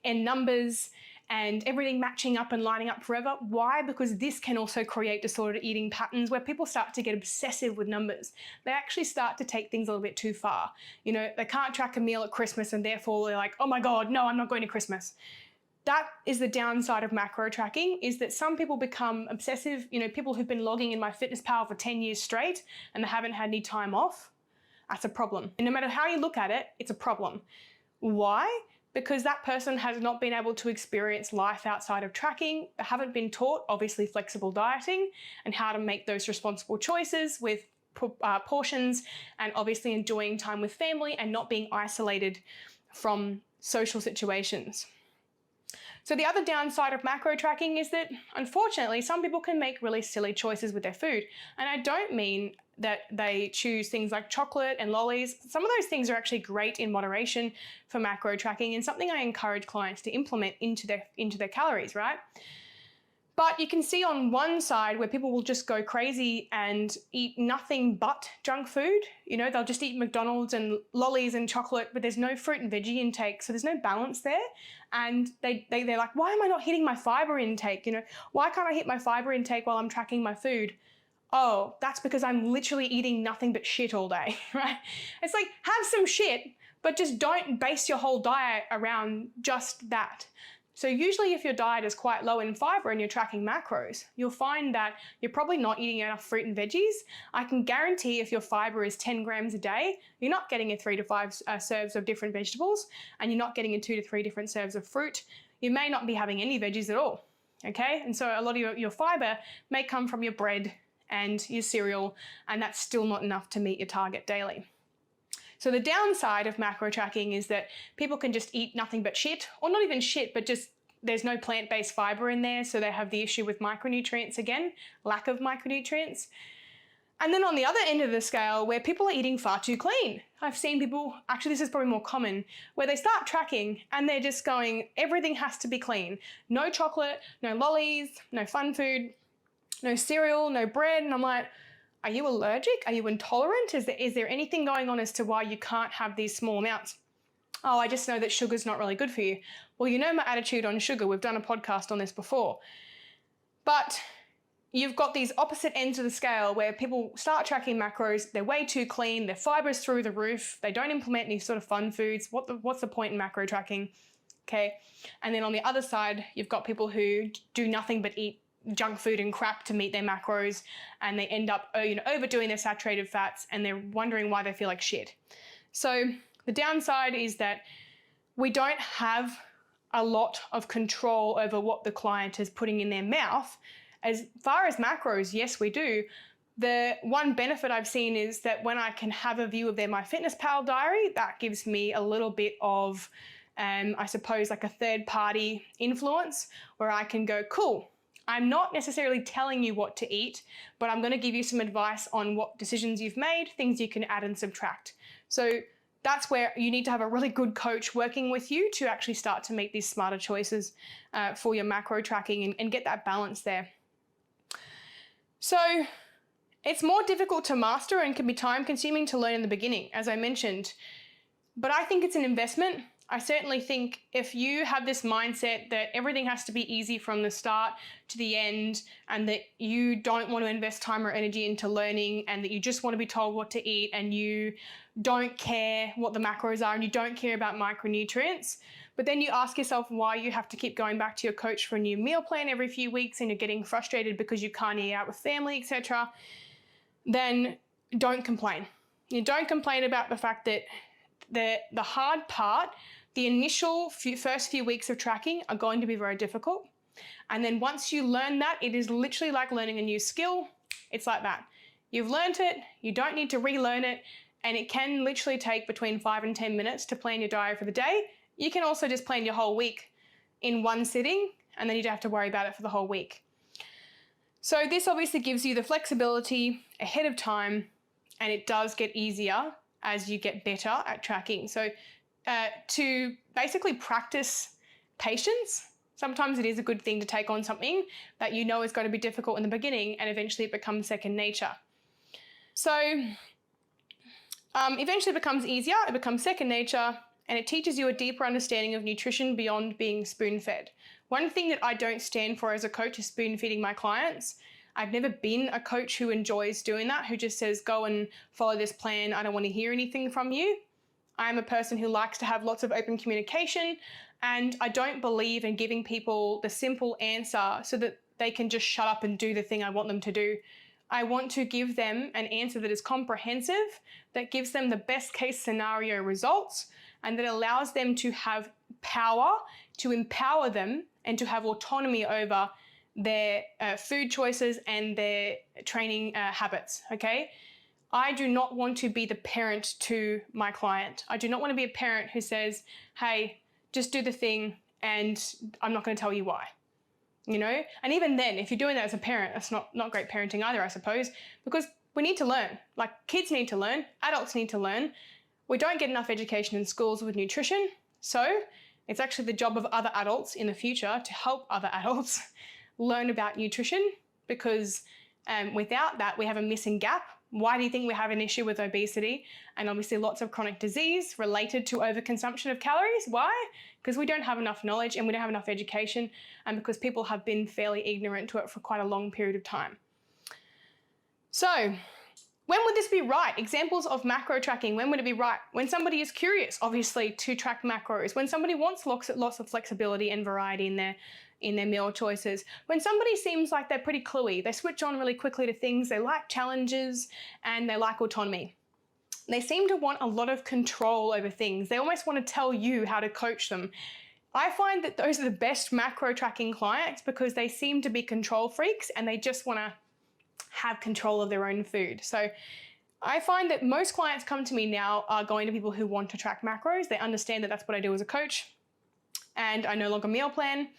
A: and numbers and everything matching up and lining up forever. Why? Because this can also create disordered eating patterns where people start to get obsessive with numbers. They actually start to take things a little bit too far. You know, they can't track a meal at Christmas and therefore they're like, oh my God, no, I'm not going to Christmas. That is the downside of macro tracking, is that some people become obsessive. You know, people who've been logging in MyFitnessPal for 10 years straight and they haven't had any time off, that's a problem. And no matter how you look at it, it's a problem. Why? Because that person has not been able to experience life outside of tracking. They haven't been taught, obviously, flexible dieting and how to make those responsible choices with portions, and obviously enjoying time with family and not being isolated from social situations. So the other downside of macro tracking is that, unfortunately, some people can make really silly choices with their food. And I don't mean that they choose things like chocolate and lollies. Some of those things are actually great in moderation for macro tracking and something I encourage clients to implement into their calories, right? But you can see on one side where people will just go crazy and eat nothing but junk food. You know, they'll just eat McDonald's and lollies and chocolate, but there's no fruit and veggie intake. So there's no balance there. And they're like, why am I not hitting my fiber intake? You know, why can't I hit my fiber intake while I'm tracking my food? oh, that's because I'm literally eating nothing but shit all day, right? It's like, have some shit, but just don't base your whole diet around just that. So usually if your diet is quite low in fiber and you're tracking macros, you'll find that you're probably not eating enough fruit and veggies. I can guarantee if your fiber is 10 grams a day, you're not getting a 3 to 5 serves of different vegetables, and you're not getting a 2 to 3 different serves of fruit. You may not be having any veggies at all, okay? And so a lot of your fiber may come from your bread and your cereal, and that's still not enough to meet your target daily. So the downside of macro tracking is that people can just eat nothing but shit, or not even shit, but just there's no plant-based fiber in there, so they have the issue with micronutrients again, lack of micronutrients. And then on the other end of the scale, where people are eating far too clean. I've seen people, actually this is probably more common, where they start tracking and they're just going, everything has to be clean. No chocolate, no lollies, no fun food, no cereal, no bread. And I'm like, are you allergic? Are you intolerant? Is there anything going on as to why you can't have these small amounts? Oh, I just know that sugar's not really good for you. Well, you know my attitude on sugar. We've done a podcast on this before. But you've got these opposite ends of the scale where people start tracking macros, they're way too clean, their fiber's through the roof, they don't implement any sort of fun foods. What's the point in macro tracking? Okay. And then on the other side, you've got people who do nothing but eat junk food and crap to meet their macros, and they end up overdoing their saturated fats, and they're wondering why they feel like shit. So the downside is that we don't have a lot of control over what the client is putting in their mouth. As far as macros, yes, we do. The one benefit I've seen is that when I can have a view of their MyFitnessPal diary, that gives me a little bit of, I suppose, like a third-party influence where I can go, cool, I'm not necessarily telling you what to eat, but I'm going to give you some advice on what decisions you've made, things you can add and subtract. So that's where you need to have a really good coach working with you to actually start to make these smarter choices for your macro tracking and get that balance there. So it's more difficult to master and can be time consuming to learn in the beginning, as I mentioned, but I think it's an investment. I certainly think if you have this mindset that everything has to be easy from the start to the end, and that you don't want to invest time or energy into learning, and that you just want to be told what to eat, and you don't care what the macros are, and you don't care about micronutrients, but then you ask yourself why you have to keep going back to your coach for a new meal plan every few weeks, and you're getting frustrated because you can't eat out with family, etc., then don't complain. You don't complain about the fact that the hard part, the initial first few weeks of tracking are going to be very difficult. And then once you learn that, it is literally like learning a new skill. It's like that. You've learned it, you don't need to relearn it, and it can literally take between 5 and 10 minutes to plan your diet for the day. You can also just plan your whole week in one sitting, and then you don't have to worry about it for the whole week. So this obviously gives you the flexibility ahead of time, and it does get easier as you get better at tracking. So to basically practice patience, sometimes it is a good thing to take on something that you know is going to be difficult in the beginning, and eventually it becomes second nature. So eventually it becomes easier, it becomes second nature, and it teaches you a deeper understanding of nutrition beyond being spoon-fed. One thing that I don't stand for as a coach is spoon-feeding my clients. I've never been a coach who enjoys doing that, who just says, go and follow this plan, I don't want to hear anything from you. I'm a person who likes to have lots of open communication, and I don't believe in giving people the simple answer so that they can just shut up and do the thing I want them to do. I want to give them an answer that is comprehensive, that gives them the best case scenario results, and that allows them to have power, to empower them, and to have autonomy over their food choices and their training habits, okay? I do not want to be the parent to my client. I do not want to be a parent who says, hey, just do the thing and I'm not going to tell you why. You know? And even then, if you're doing that as a parent, that's not great parenting either, I suppose, because we need to learn. Like, kids need to learn, adults need to learn. We don't get enough education in schools with nutrition, so it's actually the job of other adults in the future to help other adults learn about nutrition, because without that, we have a missing gap. Why do you think we have an issue with obesity and obviously lots of chronic disease related to overconsumption of calories? Why? Because we don't have enough knowledge and we don't have enough education, and because people have been fairly ignorant to it for quite a long period of time. So when would this be right? Examples of macro tracking, when would it be right? When somebody is curious, obviously, to track macros. When somebody wants lots of flexibility and variety in their meal choices. When somebody seems like they're pretty cluey, they switch on really quickly to things, they like challenges, and they like autonomy. They seem to want a lot of control over things. They almost want to tell you how to coach them. I find that those are the best macro tracking clients because they seem to be control freaks and they just want to have control of their own food. So I find that most clients come to me now are going to people who want to track macros. They understand that that's what I do as a coach and I no longer meal plan.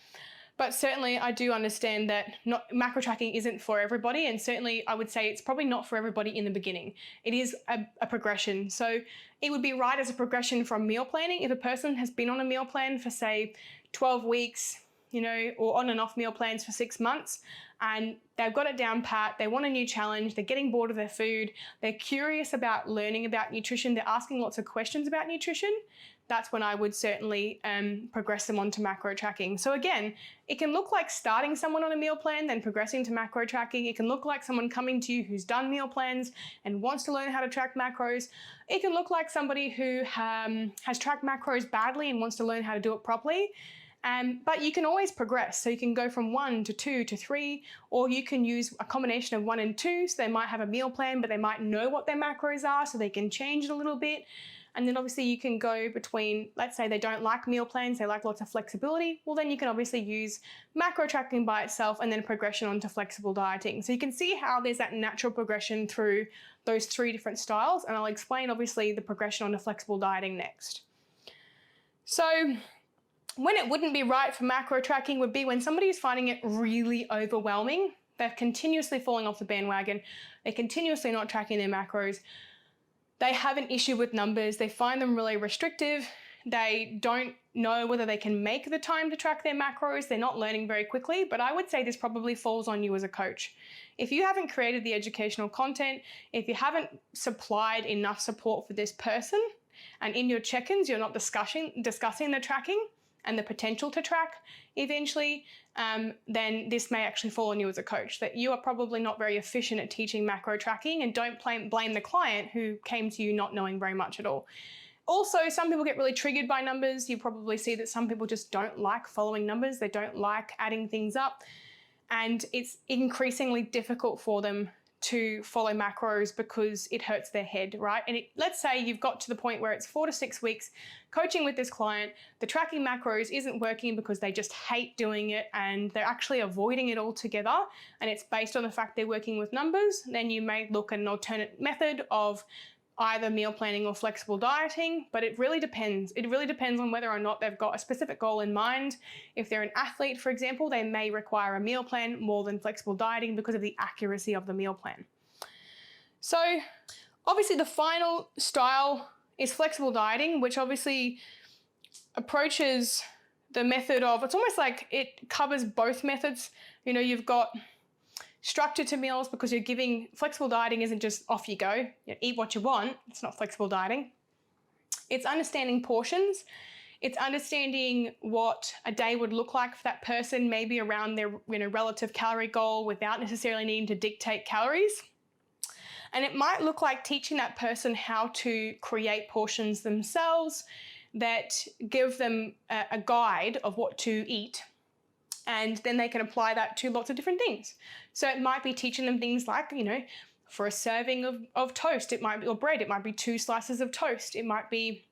A: But certainly I do understand that macro tracking isn't for everybody, and certainly I would say it's probably not for everybody in the beginning. It is a progression. So it would be right as a progression from meal planning. If a person has been on a meal plan for say 12 weeks, or on and off meal plans for 6 months, and they've got it down pat, they want a new challenge, they're getting bored of their food, they're curious about learning about nutrition, they're asking lots of questions about nutrition, that's when I would certainly progress them onto macro tracking. So again, it can look like starting someone on a meal plan, then progressing to macro tracking. It can look like someone coming to you who's done meal plans and wants to learn how to track macros. It can look like somebody who has tracked macros badly and wants to learn how to do it properly. But you can always progress. So you can go from 1 to 2 to 3, or you can use a combination of 1 and 2. So they might have a meal plan, but they might know what their macros are, so they can change it a little bit. And then obviously you can go between, let's say they don't like meal plans, they like lots of flexibility. Well, then you can obviously use macro tracking by itself and then progression onto flexible dieting. So you can see how there's that natural progression through those 3 different styles. And I'll explain obviously the progression onto flexible dieting next. So when it wouldn't be right for macro tracking would be when somebody is finding it really overwhelming. They're continuously falling off the bandwagon. They're continuously not tracking their macros. They have an issue with numbers. They find them really restrictive. They don't know whether they can make the time to track their macros. They're not learning very quickly, but I would say this probably falls on you as a coach. If you haven't created the educational content, if you haven't supplied enough support for this person, and in your check-ins you're not discussing the tracking and the potential to track eventually, then this may actually fall on you as a coach, that you are probably not very efficient at teaching macro tracking, and don't blame the client who came to you not knowing very much at all. Also, some people get really triggered by numbers. You probably see that some people just don't like following numbers. They don't like adding things up, and it's increasingly difficult for them to follow macros because it hurts their head, right? And let's say you've got to the point where it's 4 to 6 weeks coaching with this client, the tracking macros isn't working because they just hate doing it and they're actually avoiding it altogether, and it's based on the fact they're working with numbers. Then you may look at an alternate method of either meal planning or flexible dieting, but it really depends. It really depends on whether or not they've got a specific goal in mind. If they're an athlete, for example, they may require a meal plan more than flexible dieting because of the accuracy of the meal plan. So obviously the final style is flexible dieting, which obviously approaches the method of, it's almost like it covers both methods. You've got structure to meals because you're giving, flexible dieting isn't just off you go, eat what you want. It's not flexible dieting. It's understanding portions. It's understanding what a day would look like for that person, maybe around their relative calorie goal without necessarily needing to dictate calories. And it might look like teaching that person how to create portions themselves that give them a guide of what to eat, and then they can apply that to lots of different things. So it might be teaching them things like, for a serving of toast, it might be, or bread, it might be 2 slices of toast. It might be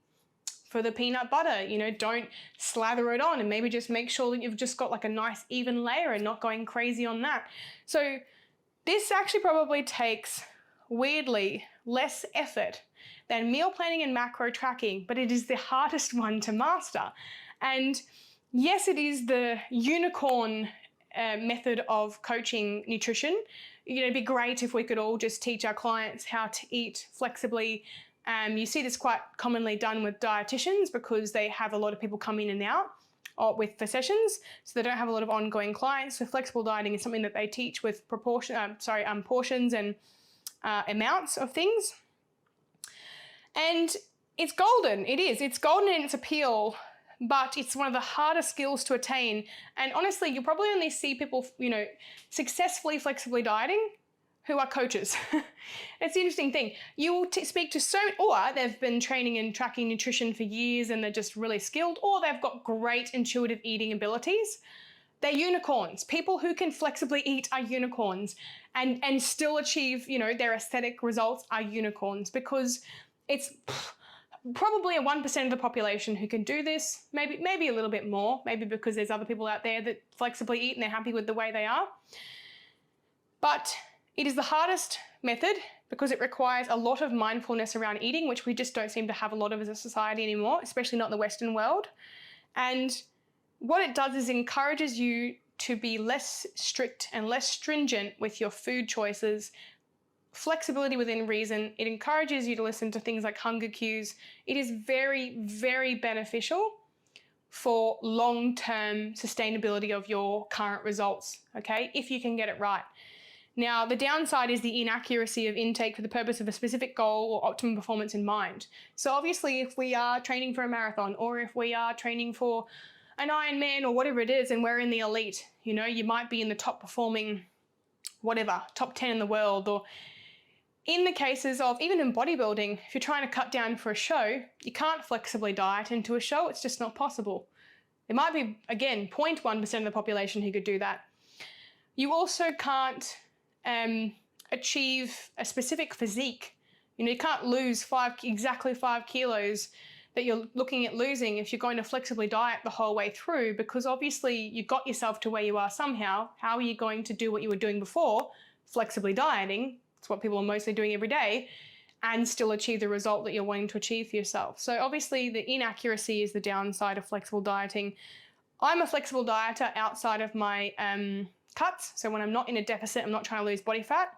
A: for the peanut butter, don't slather it on, and maybe just make sure that you've just got like a nice even layer and not going crazy on that. So this actually probably takes, weirdly, less effort than meal planning and macro tracking, but it is the hardest one to master. And yes, it is the unicorn method of coaching nutrition. It'd be great if we could all just teach our clients how to eat flexibly. You see this quite commonly done with dietitians because they have a lot of people come in and out for sessions, so they don't have a lot of ongoing clients. So flexible dieting is something that they teach with portions and amounts of things. And it's golden. It is. It's golden in its appeal, but it's one of the hardest skills to attain. And honestly, you'll probably only see people, successfully flexibly dieting who are coaches. It's the interesting thing. You will speak to or they've been training and tracking nutrition for years and they're just really skilled, or they've got great intuitive eating abilities. They're unicorns. People who can flexibly eat are unicorns, and still achieve, their aesthetic results are unicorns, because it's probably a 1% of the population who can do this, maybe a little bit more, maybe because there's other people out there that flexibly eat and they're happy with the way they are. But it is the hardest method because it requires a lot of mindfulness around eating, which we just don't seem to have a lot of as a society anymore, especially not in the Western world. And what it does is encourages you to be less strict and less stringent with your food choices, flexibility within reason. It encourages you to listen to things like hunger cues. It is very, very beneficial for long-term sustainability of your current results, okay, if you can get it right. Now, the downside is the inaccuracy of intake for the purpose of a specific goal or optimum performance in mind. So obviously, if we are training for a marathon, or if we are training for an Ironman or whatever it is, and we're in the elite, you might be in the top performing, top 10 in the world, or in the cases of, even in bodybuilding, if you're trying to cut down for a show, you can't flexibly diet into a show. It's just not possible. There might be, again, 0.1% of the population who could do that. You also can't achieve a specific physique. You can't lose exactly 5 kilos that you're looking at losing if you're going to flexibly diet the whole way through, because obviously you got yourself to where you are somehow. How are you going to do what you were doing before, flexibly dieting? It's what people are mostly doing every day, and still achieve the result that you're wanting to achieve for yourself. So obviously the inaccuracy is the downside of flexible dieting. I'm a flexible dieter outside of my cuts. So when I'm not in a deficit, I'm not trying to lose body fat,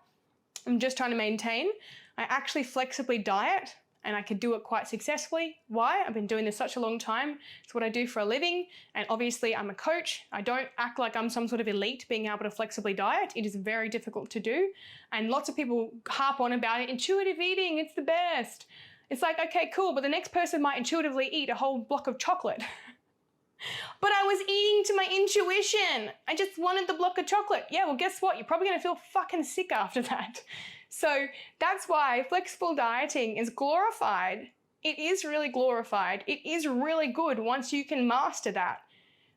A: I'm just trying to maintain. I actually flexibly diet, and I could do it quite successfully. Why? I've been doing this such a long time. It's what I do for a living. And obviously I'm a coach. I don't act like I'm some sort of elite being able to flexibly diet. It is very difficult to do. And lots of people harp on about it. Intuitive eating, it's the best. It's like, okay, cool. But the next person might intuitively eat a whole block of chocolate. But I was eating to my intuition. I just wanted the block of chocolate. Yeah, well, guess what? You're probably going to feel fucking sick after that. So that's why flexible dieting is glorified. It is really glorified. It is really good once you can master that.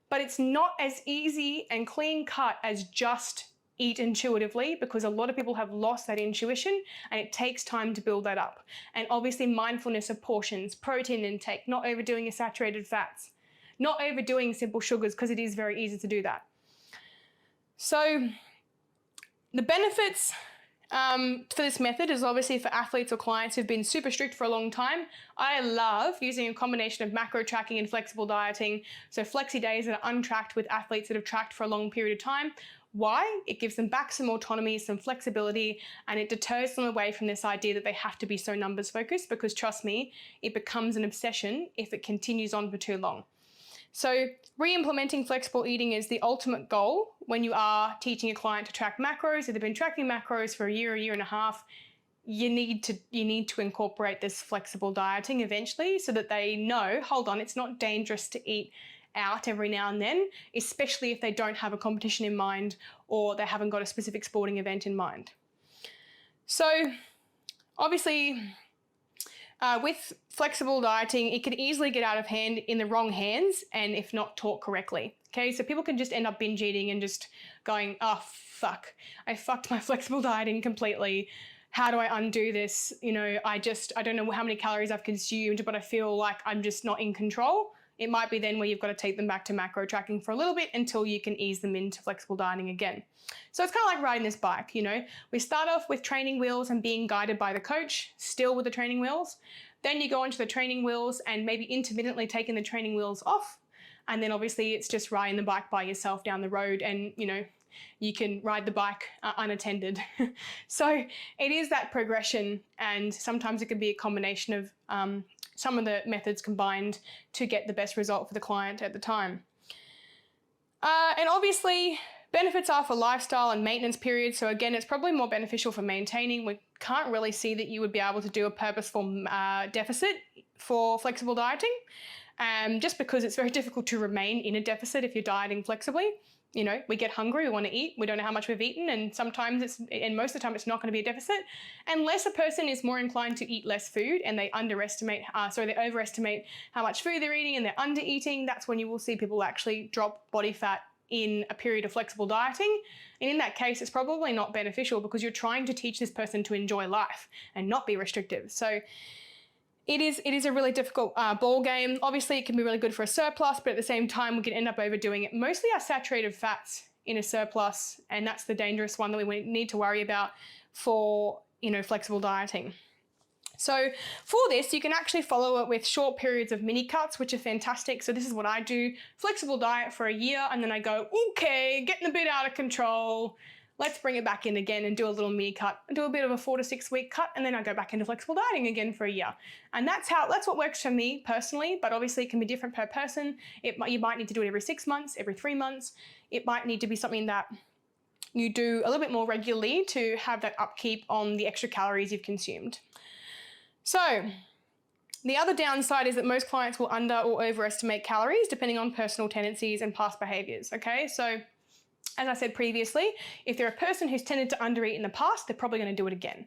A: But it's not as easy and clean cut as just eat intuitively, because a lot of people have lost that intuition, and it takes time to build that up. And obviously mindfulness of portions, protein intake, not overdoing your saturated fats, not overdoing simple sugars, because it is very easy to do that. So the benefits for this method is obviously for athletes or clients who've been super strict for a long time. I love using a combination of macro tracking and flexible dieting. So flexi days that are untracked with athletes that have tracked for a long period of time. Why? It gives them back some autonomy, some flexibility, and it deters them away from this idea that they have to be so numbers focused, because trust me, it becomes an obsession if it continues on for too long. So re-implementing flexible eating is the ultimate goal when you are teaching a client to track macros. If they've been tracking macros for a year and a half, you need to incorporate this flexible dieting eventually, so that they know, hold on, it's not dangerous to eat out every now and then, especially if they don't have a competition in mind or they haven't got a specific sporting event in mind. So obviously, with flexible dieting, it can easily get out of hand in the wrong hands, and if not taught correctly. Okay, so people can just end up binge eating and just going, oh fuck, I fucked my flexible dieting completely. How do I undo this? I don't know how many calories I've consumed, but I feel like I'm just not in control. It might be then where you've got to take them back to macro tracking for a little bit until you can ease them into flexible dieting again. So it's kind of like riding this bike, We start off with training wheels and being guided by the coach, still with the training wheels. Then you go onto the training wheels and maybe intermittently taking the training wheels off. And then obviously it's just riding the bike by yourself down the road, and, you can ride the bike unattended. So it is that progression, and sometimes it can be a combination of some of the methods combined to get the best result for the client at the time. And obviously, benefits are for lifestyle and maintenance periods. So again, it's probably more beneficial for maintaining. We can't really see that you would be able to do a purposeful deficit for flexible dieting. just because it's very difficult to remain in a deficit if you're dieting flexibly. You know, we get hungry, we want to eat, we don't know how much we've eaten, and most of the time it's not going to be a deficit, unless a person is more inclined to eat less food and they overestimate how much food they're eating and they're under eating. That's when you will see people actually drop body fat in a period of flexible dieting. And in that case, it's probably not beneficial because you're trying to teach this person to enjoy life and not be restrictive. So it is a really difficult ball game. Obviously, it can be really good for a surplus, but at the same time, we can end up overdoing it. Mostly our saturated fats in a surplus, and that's the dangerous one that we need to worry about for, flexible dieting. So for this, you can actually follow it with short periods of mini cuts, which are fantastic. So this is what I do: flexible diet for a year, and then I go, okay, getting a bit out of control. Let's bring it back in again and do a little mini cut, do a bit of a 4 to 6 week cut, and then I go back into flexible dieting again for a year. And that's what works for me personally, but obviously it can be different per person. You might need to do it every 6 months, every 3 months. It might need to be something that you do a little bit more regularly to have that upkeep on the extra calories you've consumed. So the other downside is that most clients will under or overestimate calories depending on personal tendencies and past behaviors, okay? So as I said previously, if they're a person who's tended to undereat in the past, they're probably going to do it again.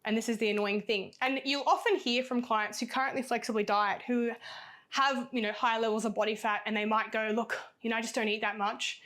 A: And this is the annoying thing. And you'll often hear from clients who currently flexibly diet who have, higher levels of body fat, and they might go, look, I just don't eat that much.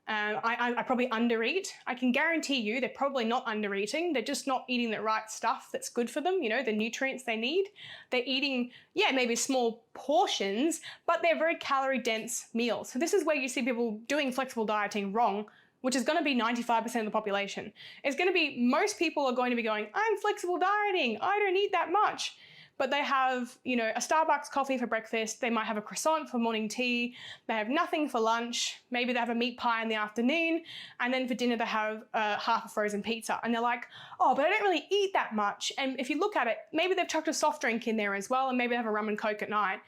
A: I probably undereat. I can guarantee you they're probably not undereating. They're just not eating the right stuff that's good for them, the nutrients they need. They're eating, maybe small portions, but they're very calorie dense meals. So this is where you see people doing flexible dieting wrong, which is going to be 95% of the population. It's going to be, most people are going to be going, I'm flexible dieting, I don't eat that much. But they have, a Starbucks coffee for breakfast. They might have a croissant for morning tea. They have nothing for lunch. Maybe they have a meat pie in the afternoon. And then for dinner, they have half a frozen pizza. And they're like, oh, but I don't really eat that much. And if you look at it, maybe they've chucked a soft drink in there as well. And maybe they have a rum and Coke at night.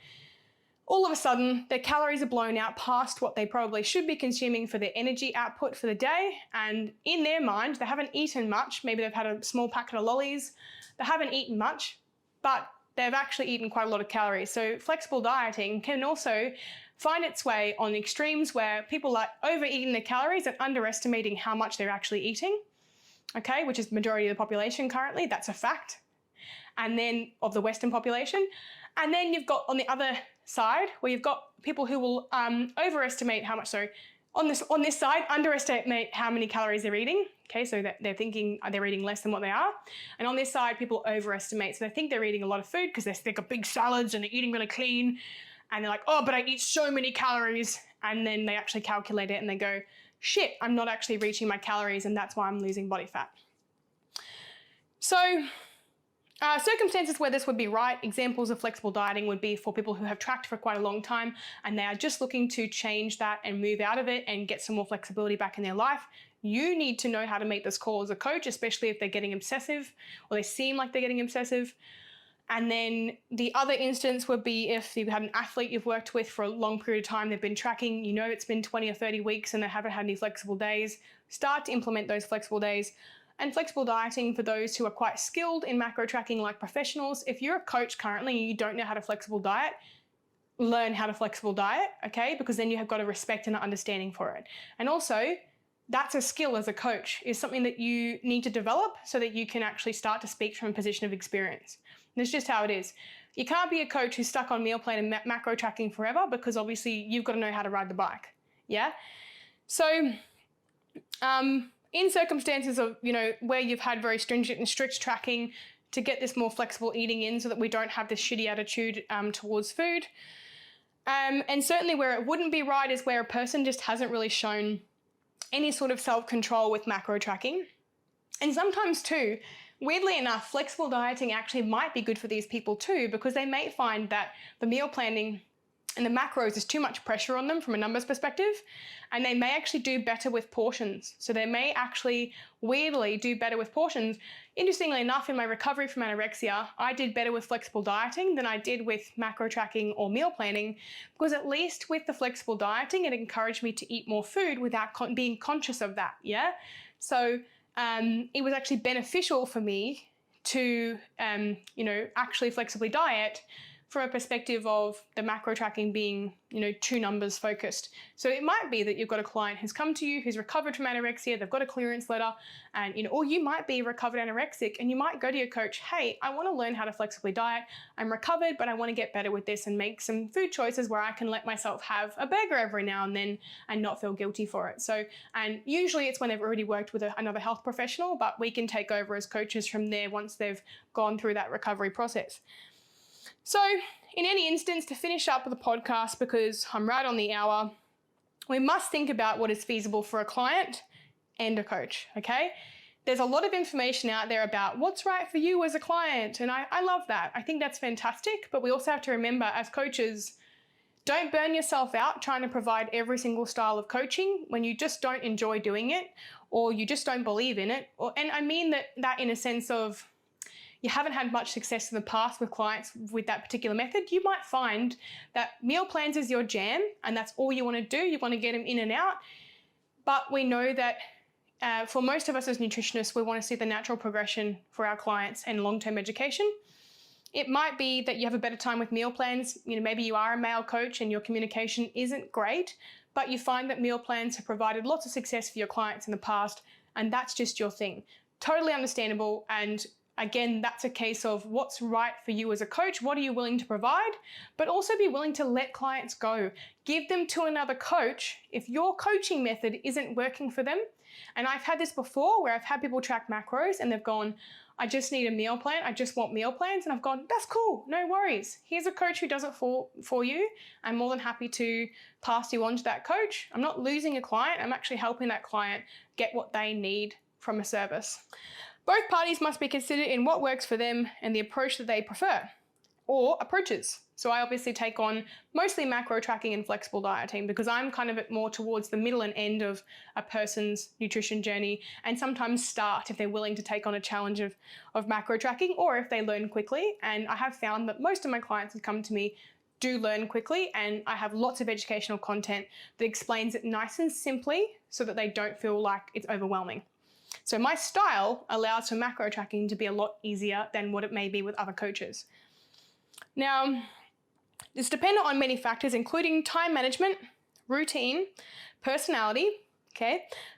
A: All of a sudden, their calories are blown out past what they probably should be consuming for their energy output for the day. And in their mind, they haven't eaten much. Maybe they've had a small packet of lollies. They haven't eaten much, but they've actually eaten quite a lot of calories. So flexible dieting can also find its way on extremes where people are overeating their calories and underestimating how much they're actually eating, okay, which is the majority of the population currently. That's a fact. And then of the Western population. And then you've got on the other side where you've got people who will underestimate how many calories they're eating. Okay, so that they're thinking they're eating less than what they are. And on this side, people overestimate. So they think they're eating a lot of food because they've got big salads and they're eating really clean. And they're like, oh, but I eat so many calories. And then they actually calculate it and they go, shit, I'm not actually reaching my calories and that's why I'm losing body fat. So circumstances where this would be right, examples of flexible dieting would be for people who have tracked for quite a long time and they are just looking to change that and move out of it and get some more flexibility back in their life. You need to know how to make this call as a coach, especially if they're getting obsessive or they seem like they're getting obsessive. And then the other instance would be if you've had an athlete you've worked with for a long period of time, they've been tracking, it's been 20 or 30 weeks and they haven't had any flexible days. Start to implement those flexible days. And flexible dieting for those who are quite skilled in macro tracking like professionals. If you're a coach currently and you don't know how to flexible diet, learn how to flexible diet, okay? Because then you have got a respect and an understanding for it. And also, that's a skill as a coach, is something that you need to develop so that you can actually start to speak from a position of experience. And it's just how it is. You can't be a coach who's stuck on meal plan and macro tracking forever because obviously you've got to know how to ride the bike, yeah? So, in circumstances of, where you've had very stringent and strict tracking to get this more flexible eating in so that we don't have this shitty attitude towards food. And certainly where it wouldn't be right is where a person just hasn't really shown any sort of self-control with macro tracking. And sometimes too, weirdly enough, flexible dieting actually might be good for these people too, because they may find that the meal planning and the macros is too much pressure on them from a numbers perspective, and they may actually do better with portions. So they may actually weirdly do better with portions. Interestingly enough, in my recovery from anorexia, I did better with flexible dieting than I did with macro tracking or meal planning, because at least with the flexible dieting, it encouraged me to eat more food without being conscious of that, yeah? So it was actually beneficial for me to, actually flexibly diet from a perspective of the macro tracking being, two numbers focused. So it might be that you've got a client who's come to you, who's recovered from anorexia, they've got a clearance letter, and, or you might be recovered anorexic and you might go to your coach, hey, I want to learn how to flexibly diet. I'm recovered, but I want to get better with this and make some food choices where I can let myself have a burger every now and then and not feel guilty for it. So, and usually it's when they've already worked with another health professional, but we can take over as coaches from there once they've gone through that recovery process. So in any instance, to finish up with the podcast, because I'm right on the hour, we must think about what is feasible for a client and a coach, okay? There's a lot of information out there about what's right for you as a client, and I love that. I think that's fantastic, but we also have to remember as coaches, don't burn yourself out trying to provide every single style of coaching when you just don't enjoy doing it or you just don't believe in it. And I mean that in a sense of you haven't had much success in the past with clients with that particular method. You might find that meal plans is your jam and that's all you want to do. You want to get them in and out. But we know that for most of us as nutritionists, we want to see the natural progression for our clients and long-term education. It might be that you have a better time with meal plans. Maybe you are a male coach and your communication isn't great, but you find that meal plans have provided lots of success for your clients in the past, and that's just your thing. Totally understandable. And again, that's a case of what's right for you as a coach. What are you willing to provide? But also be willing to let clients go. Give them to another coach if your coaching method isn't working for them. And I've had this before where I've had people track macros and they've gone, I just need a meal plan. I just want meal plans. And I've gone, that's cool. No worries. Here's a coach who does it for you. I'm more than happy to pass you on to that coach. I'm not losing a client. I'm actually helping that client get what they need from a service. Both parties must be considered in what works for them and the approach that they prefer, or approaches. So I obviously take on mostly macro tracking and flexible dieting because I'm kind of more towards the middle and end of a person's nutrition journey, and sometimes start if they're willing to take on a challenge of macro tracking or if they learn quickly. And I have found that most of my clients who come to me do learn quickly, and I have lots of educational content that explains it nice and simply so that they don't feel like it's overwhelming. So my style allows for macro tracking to be a lot easier than what it may be with other coaches. Now, it's dependent on many factors, including time management, routine, personality,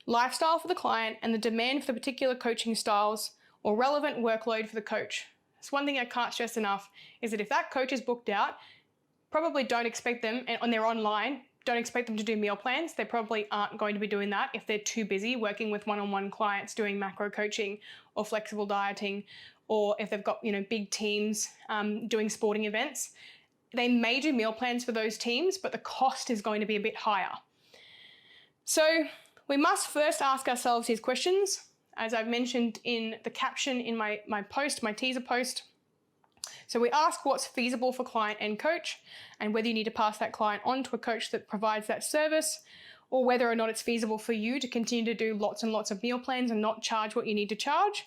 A: lifestyle for the client, and the demand for the particular coaching styles or relevant workload for the coach. It's one thing I can't stress enough is that if that coach is booked out, probably don't expect them, and they're online, don't expect them to do meal plans. They probably aren't going to be doing that if they're too busy working with one-on-one clients doing macro coaching or flexible dieting, or if they've got big teams doing sporting events. They may do meal plans for those teams, but the cost is going to be a bit higher. So we must first ask ourselves these questions, as I've mentioned in the caption in my post, my teaser post. So we ask what's feasible for client and coach, and whether you need to pass that client on to a coach that provides that service, or whether or not it's feasible for you to continue to do lots and lots of meal plans and not charge what you need to charge.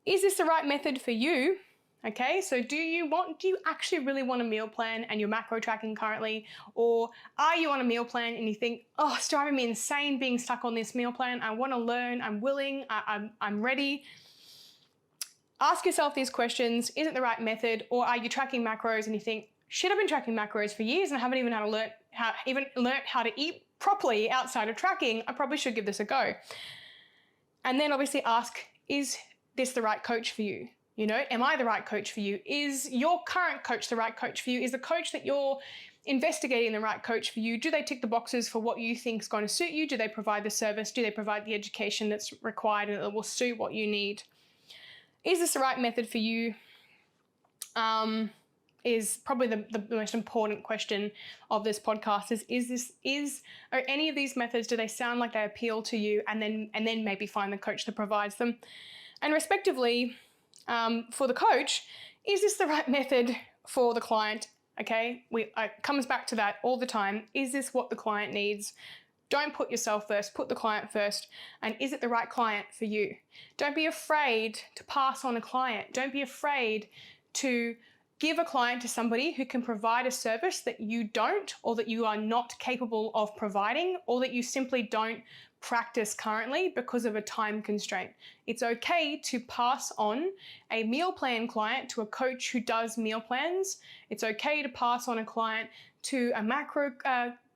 A: Is this the right method for you? Okay, so do you actually really want a meal plan and you're macro tracking currently? Or are you on a meal plan and you think, oh, it's driving me insane being stuck on this meal plan. I want to learn, I'm willing, I'm ready. Ask yourself these questions. Is it the right method? Or are you tracking macros and you think, shit, I've been tracking macros for years and I haven't even learned how to eat properly outside of tracking. I probably should give this a go. And then obviously ask, is this the right coach for you? Am I the right coach for you? Is your current coach the right coach for you? Is the coach that you're investigating the right coach for you? Do they tick the boxes for what you think is going to suit you? Do they provide the service? Do they provide the education that's required and that will suit what you need? Is this the right method for you? Is probably the most important question of this podcast are any of these methods, do they sound like they appeal to you? And then maybe find the coach that provides them. And respectively, for the coach, is this the right method for the client? Okay, it comes back to that all the time. Is this what the client needs? Don't put yourself first, put the client first. And is it the right client for you? Don't be afraid to pass on a client. Don't be afraid to give a client to somebody who can provide a service that you don't, or that you are not capable of providing, or that you simply don't practice currently because of a time constraint. It's okay to pass on a meal plan client to a coach who does meal plans. It's okay to pass on a client to a macro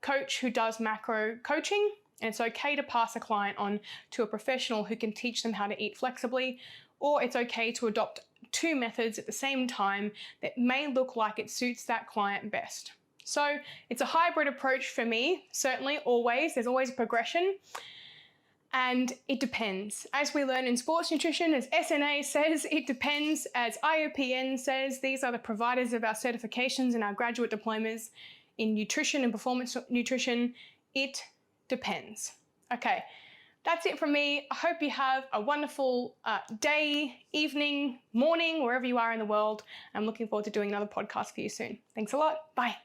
A: coach who does macro coaching. And it's okay to pass a client on to a professional who can teach them how to eat flexibly, or it's okay to adopt two methods at the same time that may look like it suits that client best. So it's a hybrid approach for me, certainly, always. There's always a progression. And it depends. As we learn in sports nutrition, as SNA says, it depends. As IOPN says, these are the providers of our certifications and our graduate diplomas in nutrition and performance nutrition. It depends. Okay, that's it from me. I hope you have a wonderful day, evening, morning, wherever you are in the world. I'm looking forward to doing another podcast for you soon. Thanks a lot. Bye.